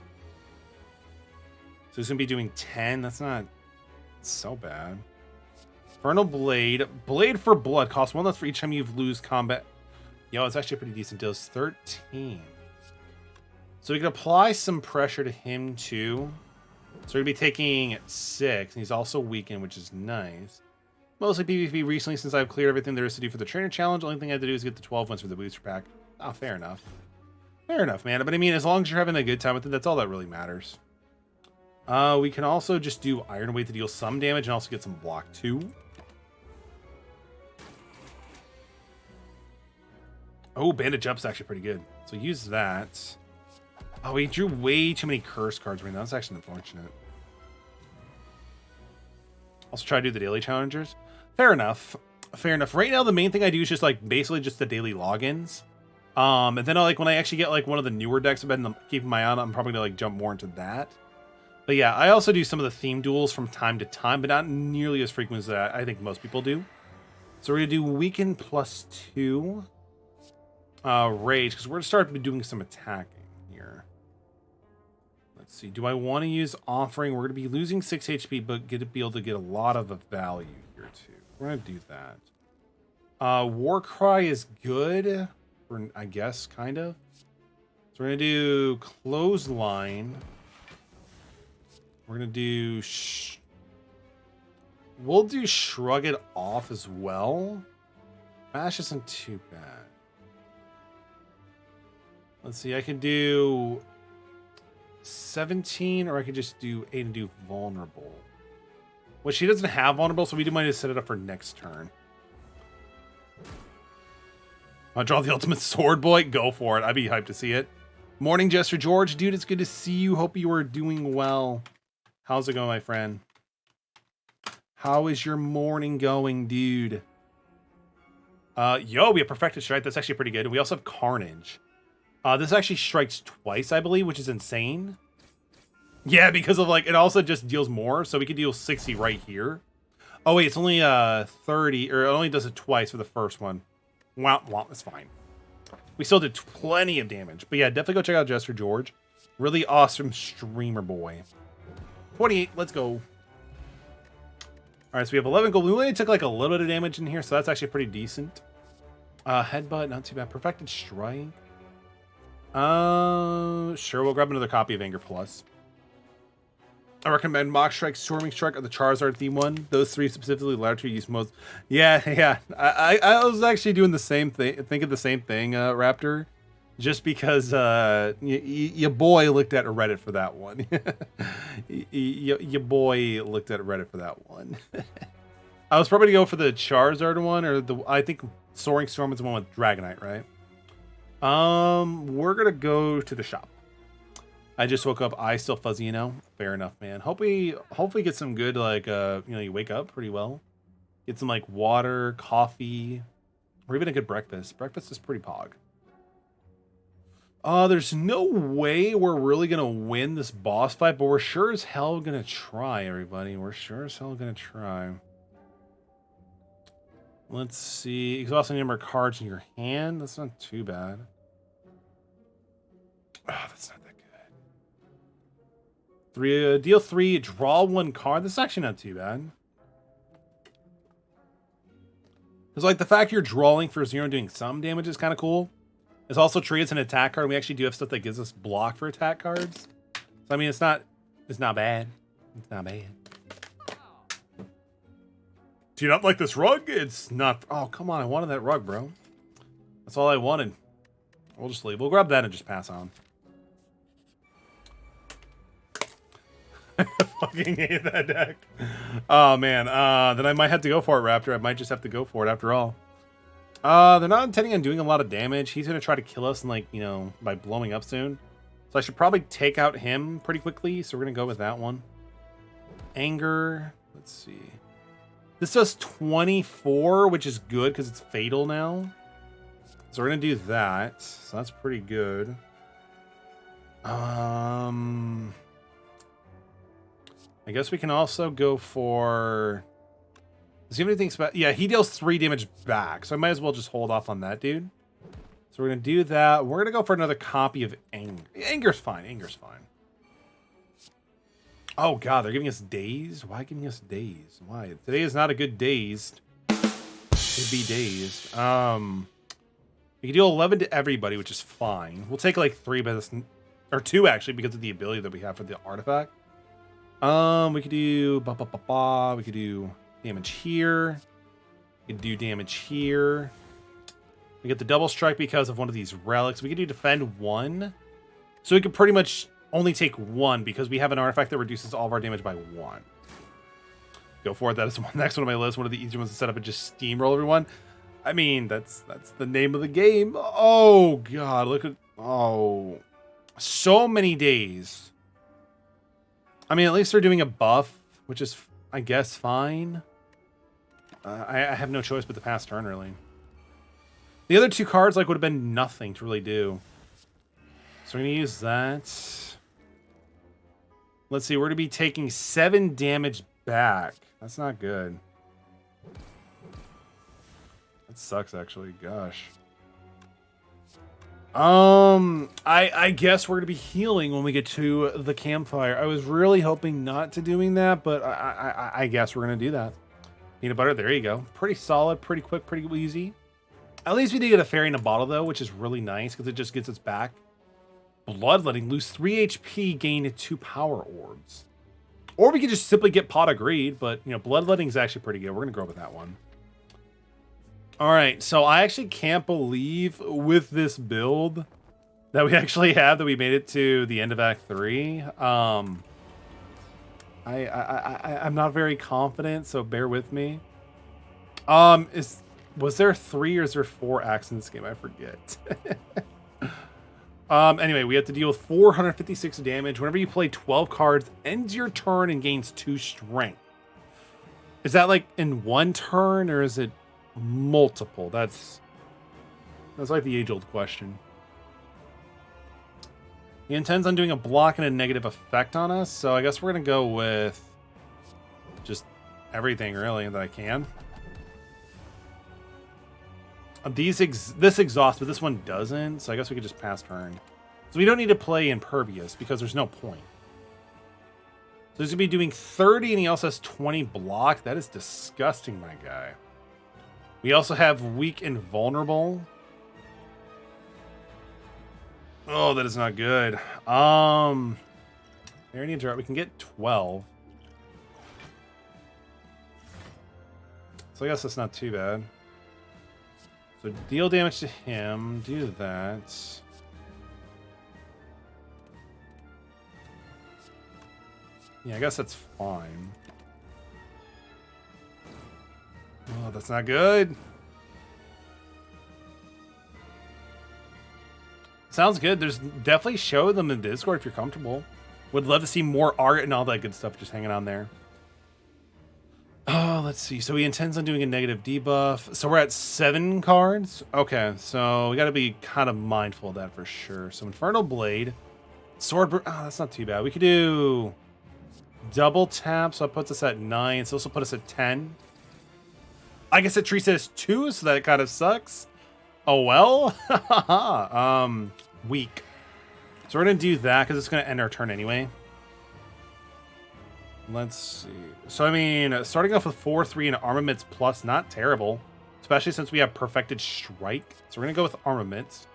So it's going to be doing 10. That's not so bad. Infernal Blade. Blade for Blood. Costs 1 less for each time you lose combat. Yo, it's actually a pretty decent deal. It's 13. So we can apply some pressure to him too. So we're going to be taking 6. And he's also weakened, which is nice. Mostly PvP recently since I've cleared everything there is to do for the trainer challenge. Only thing I have to do is get the 12 ones for the booster pack. Oh, fair enough. Fair enough, man. But I mean, as long as you're having a good time with it, that's all that really matters. We can also just do Iron Weight to deal some damage and also get some block too. Oh, Bandage Up's actually pretty good. So use that. Oh, we drew way too many curse cards right now. That's actually unfortunate. Also try to do the daily challengers. Fair enough. Fair enough. Right now, the main thing I do is just like basically just the daily logins. And then like when I actually get like one of the newer decks I've been keeping my eye on, I'm probably gonna like jump more into that. But yeah, I also do some of the theme duels from time to time, but not nearly as frequent as I think most people do. So we're gonna do Weaken +2. rage, because we're going to start doing some attacking here. Let's see. Do I want to use offering? We're going to be losing 6 HP, but be able to get a lot of the value here, too. We're going to do that. War Cry is good, for, I guess, kind of. So we're going to do Clothesline. We're going to do... We'll do Shrug It Off as well. Mash isn't too bad. Let's see, I can do 17, or I could just do 8 and do Vulnerable. Well, she doesn't have Vulnerable, so we do might just set it up for next turn. I'll draw the ultimate sword, boy. Go for it. I'd be hyped to see it. Morning, Jester George. Dude, it's good to see you. Hope you are doing well. How's it going, my friend? How is your morning going, dude? Yo, we have Perfected Strike. That's actually pretty good. We also have Carnage. This actually strikes twice, I believe, which is insane. Yeah, because of, like, it also just deals more. So we could deal 60 right here. Oh, wait, it's only 30, or it only does it twice for the first one. Wow, that's fine. We still did plenty of damage. But yeah, definitely go check out Jester George. Really awesome streamer boy. 28, let's go. All right, so we have 11 gold. We only took like a little bit of damage in here, so that's actually pretty decent. Headbutt, not too bad. Perfected Strike. Sure, we'll grab another copy of Anger Plus. I recommend Mock Strike, Storming Strike, or the Charizard theme one. Those three specifically allowed to use most. Yeah. I was actually doing the same thing, thinking the same thing, Raptor. Just because your boy looked at Reddit for that one. Your boy looked at Reddit for that one. I was probably going to go for the Charizard one, or I think Soaring Storm is the one with Dragonite, right? We're gonna go to the shop. I just woke up, eyes still fuzzy, you know. Fair enough, man. Hopefully get some good, like, you wake up pretty well. Get some, like, water, coffee, or even a good breakfast. Breakfast is pretty pog. There's no way we're really gonna win this boss fight, but we're sure as hell gonna try, everybody. We're sure as hell gonna try. Let's see. Exhausting number of cards in your hand. That's not too bad. Oh, that's not that good. Deal 3, draw 1 card. That's actually not too bad. Because, like, the fact you're drawing for 0 and doing some damage is kind of cool. It's also treated as an attack card. We actually do have stuff that gives us block for attack cards. So, I mean, it's not bad. It's not bad. Do you not like this rug? It's not. Oh, come on. I wanted that rug, bro. That's all I wanted. We'll just leave. We'll grab that and just pass on. I fucking hate that deck. Oh, man. Then I might have to go for it, Raptor. I might just have to go for it after all. They're not intending on doing a lot of damage. He's going to try to kill us, and, like, you know, by blowing up soon. So I should probably take out him pretty quickly. So we're going to go with that one. Anger. Let's see. This does 24, which is good because it's fatal now. So we're going to do that. So that's pretty good. I guess we can also go for... Does he have anything special? Yeah, he deals 3 damage back. So I might as well just hold off on that, dude. So we're going to do that. We're going to go for another copy of Anger. Anger's fine. Anger's fine. Oh, God. They're giving us Dazed? Why giving us Dazed? Why? Today is not a good Dazed. It'd be Dazed. We can deal 11 to everybody, which is fine. We'll take like 3, but or 2 actually, because of the ability that we have for the artifact. We could do we could do damage here. We could do damage here. We get the double strike because of one of these relics. We could do defend 1. So we could pretty much only take 1 because we have an artifact that reduces all of our damage by 1. Go for it. That is the next one on my list. One of the easier ones to set up and just steamroll everyone. I mean, that's the name of the game. Oh, God. Look at... Oh. So many days. I mean, at least they're doing a buff, which is, I guess, fine. I have no choice but to pass turn, really. The other 2 cards, like, would have been nothing to really do. So we're going to use that. Let's see. We're going to be taking 7 damage back. That's not good. That sucks, actually. Gosh. I guess we're gonna be healing when we get to the campfire. I was really hoping not to doing that, but I guess we're gonna do that. Peanut butter, there you go. Pretty solid, pretty quick, pretty easy. At least we did get a fairy in a bottle though, which is really nice because it just gets us back. Bloodletting, lose 3 HP, gain 2 power orbs. Or we could just simply get Pot of Greed, but you know, Bloodletting is actually pretty good. We're gonna go with that one. All right, so I actually can't believe with this build that we actually have that we made it to the end of Act 3. I'm not very confident, so bear with me. Was there 3 or is there 4 acts in this game? I forget. Anyway, we have to deal with 456 damage. Whenever you play 12 cards, ends your turn and gains 2 strength. Is that like in one turn or is it multiple? That's like the age-old question. He intends on doing a block and a negative effect on us, so I guess we're gonna go with just everything really that I can. This exhausts, but this one doesn't, so I guess we could just pass turn. So we don't need to play Impervious because there's no point. So he's gonna be doing 30 and he also has 20 block. That is disgusting, my guy. We also have Weak and Vulnerable. Oh, that is not good. There needs to, we can get 12. So I guess that's not too bad. So deal damage to him, do that. Yeah, I guess that's fine. Oh, that's not good. Sounds good. There's definitely show them in Discord if you're comfortable. Would love to see more art and all that good stuff just hanging on there. Oh, let's see. So he intends on doing a negative debuff. So we're at 7 cards. Okay, so we got to be kind of mindful of that for sure. So Infernal Blade, Sword. Oh, that's not too bad. We could do double tap, so that puts us at 9. So this will put us at 10. I guess it treats it as 2, so that kind of sucks. Oh well. Weak. So we're gonna do that because it's gonna end our turn anyway. Let's see. So I mean, starting off with 4/3 and armaments plus, not terrible, especially since we have perfected strike. So we're gonna go with armaments.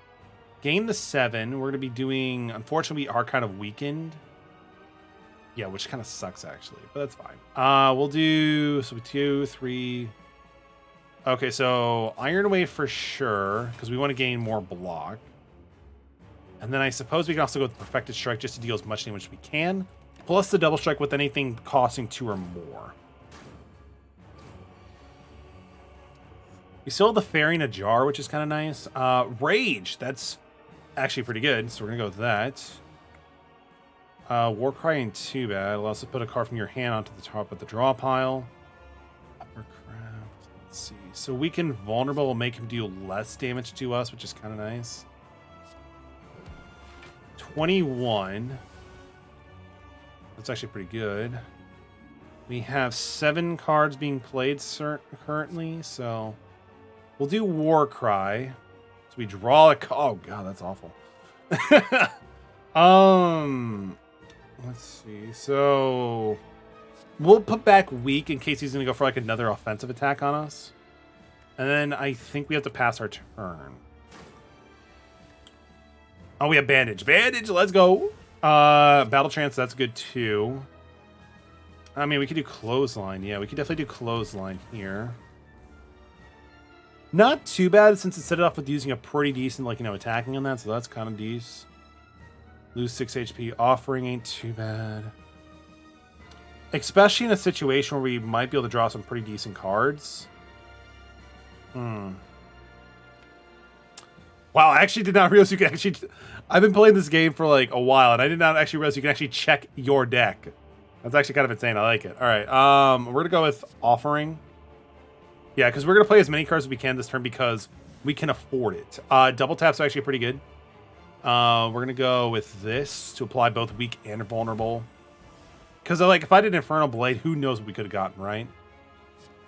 Gain the 7. We're gonna be doing. Unfortunately, we are kind of weakened. Yeah, which kind of sucks actually, but that's fine. We'll do 2, 3. Okay, so Iron Wave for sure because we want to gain more block. And then I suppose we can also go with Perfected Strike just to deal as much damage as we can. Plus the double strike with anything costing 2 or more. We still have the Fairy in a Jar, which is kind of nice. Rage, that's actually pretty good. So we're going to go with that. Warcry ain't too bad. We'll also put a card from your hand onto the top of the draw pile. Uppercraft, let's see. So Weaken Vulnerable will make him deal less damage to us, which is kind of nice. 21. That's actually pretty good. We have 7 cards being played currently, so we'll do Warcry. So we draw a oh god, that's awful. Let's see. So we'll put back Weak in case he's gonna go for like another offensive attack on us. And then I think we have to pass our turn. Oh, we have Bandage. Bandage, let's go. Battle Trance, that's good too. I mean, we could do Clothesline. Yeah, we could definitely do Clothesline here. Not too bad since it set it off with using a pretty decent, like, you know, attacking on that, so that's kind of decent. Lose 6 HP. Offering ain't too bad. Especially in a situation where we might be able to draw some pretty decent cards. Wow, I actually did not realize you could actually... I've been playing this game for like a while, and I did not actually realize you can actually check your deck. That's actually kind of insane. I like it. All right, we're going to go with Offering. Yeah, because we're going to play as many cards as we can this turn because we can afford it. Double tap's actually pretty good. We're going to go with this to apply both Weak and Vulnerable. Because like, if I did Infernal Blade, who knows what we could have gotten, right?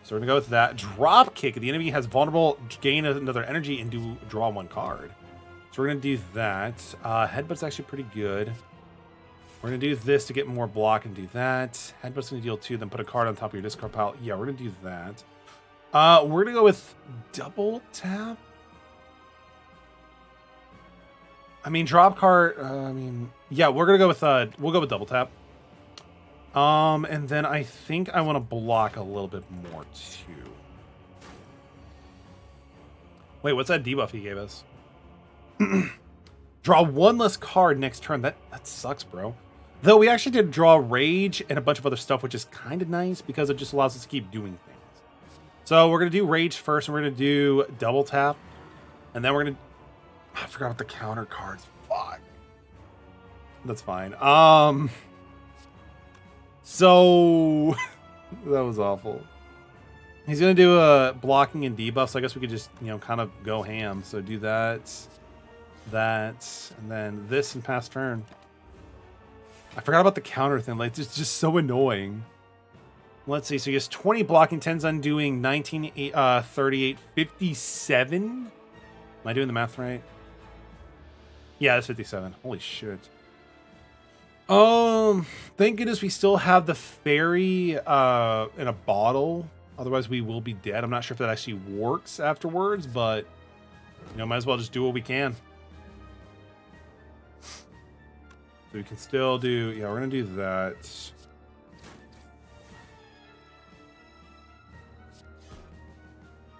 So we're going to go with that. Drop Kick. The enemy has Vulnerable, gain another energy, and draw 1 card. So we're going to do that. Headbutt's actually pretty good. We're going to do this to get more block and do that. Headbutt's going to deal 2, then put a card on top of your discard pile. Yeah, we're going to do that. We're going to go with double tap. I mean, drop card. Yeah, we're going to go with, we'll go with double tap. And then I think I want to block a little bit more too. Wait, what's that debuff he gave us? Draw 1 less card next turn. That sucks, bro. Though we actually did draw Rage and a bunch of other stuff, which is kind of nice because it just allows us to keep doing things. So we're going to do Rage first, and we're going to do double tap. And then we're going to... I forgot about the counter cards. Fuck. That's fine. So... that was awful. He's going to do a blocking and debuff, so I guess we could just, you know, kind of go ham. So do that, and then this and pass turn. I forgot about the counter thing. Like, it's just so annoying. Let's see. So he has 20 blocking, 10's undoing, 19, 38, 57. Am I doing the math right? Yeah, that's 57. Holy shit. Thank goodness we still have the fairy in a bottle. Otherwise, we will be dead. I'm not sure if that actually works afterwards, but, you know, might as well just do what we can. So we can still do, yeah, we're going to do that.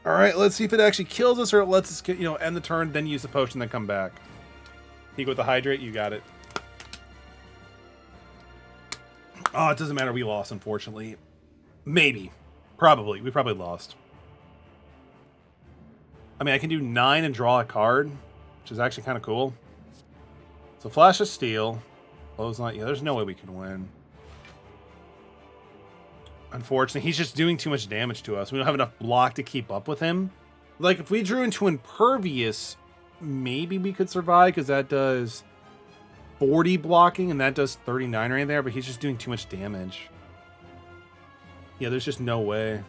All right, let's see if it actually kills us or it lets us, you know, end the turn, then use the potion, then come back. Peek with the hydrate, you got it. Oh, it doesn't matter. We lost, unfortunately. Maybe. Probably. We probably lost. I mean, I can do 9 and draw a card, which is actually kind of cool. So Flash of Steel. Clothesline. Yeah, there's no way we can win. Unfortunately, he's just doing too much damage to us. We don't have enough block to keep up with him. Like, if we drew into Impervious, maybe we could survive, because that does 40 blocking, and that does 39 right there, but he's just doing too much damage. Yeah, there's just no way.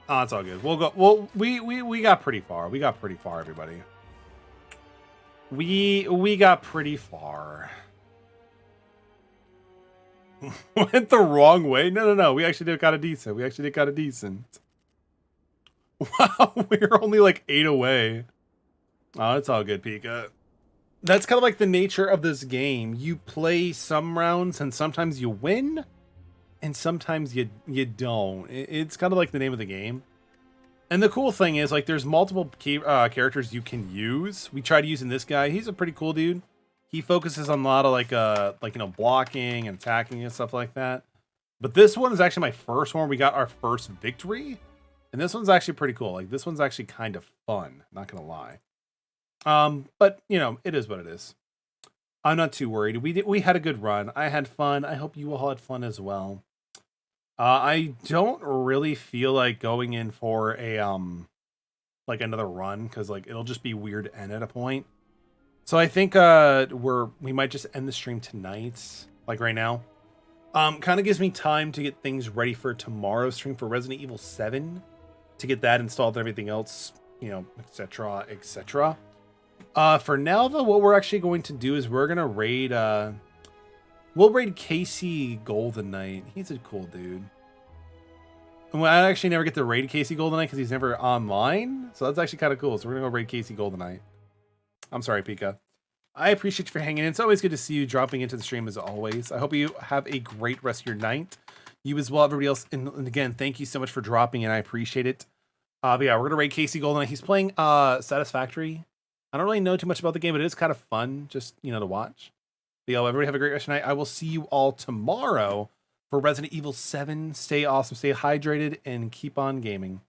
Oh, it's all good. We'll go. Well, we got pretty far. We got pretty far, everybody. We got pretty far. Went the wrong way? No. We actually did kind of decent. Wow, we're only like 8 away. Oh, it's all good, Pika. That's kind of like the nature of this game. You play some rounds and sometimes you win and sometimes you don't. It's kind of like the name of the game. And the cool thing is, like, there's multiple characters you can use. We tried using this guy. He's a pretty cool dude. He focuses on a lot of like you know, blocking and attacking and stuff like that. But this one is actually my first one. We got our first victory. And this one's actually pretty cool. Like, this one's actually kind of fun, not gonna lie. But you know, it is what it is. I'm not too worried. We had a good run. I had fun. I hope you all had fun as well. I don't really feel like going in for a like another run, because like it'll just be weird to end at a point. So I think we might just end the stream tonight, like right now. Kind of gives me time to get things ready for tomorrow's stream for Resident Evil 7, to get that installed and everything else, you know, etc., etc. For now, though, what we're actually going to do is we're gonna raid. We'll raid Casey Golden Knight. He's a cool dude. And I actually never get to raid Casey Golden Knight because he's never online, so that's actually kind of cool. So we're gonna go raid Casey Golden Knight. I'm sorry, Pika. I appreciate you for hanging in. It's always good to see you dropping into the stream as always. I hope you have a great rest of your night. You as well, everybody else. And again, thank you so much for dropping in. I appreciate it. But yeah, we're gonna raid Casey Golden Knight. He's playing Satisfactory. I don't really know too much about the game, but it is kind of fun, just, you know, to watch. But yeah, everybody have a great rest of your night. I will see you all tomorrow for Resident Evil 7. Stay awesome, stay hydrated, and keep on gaming.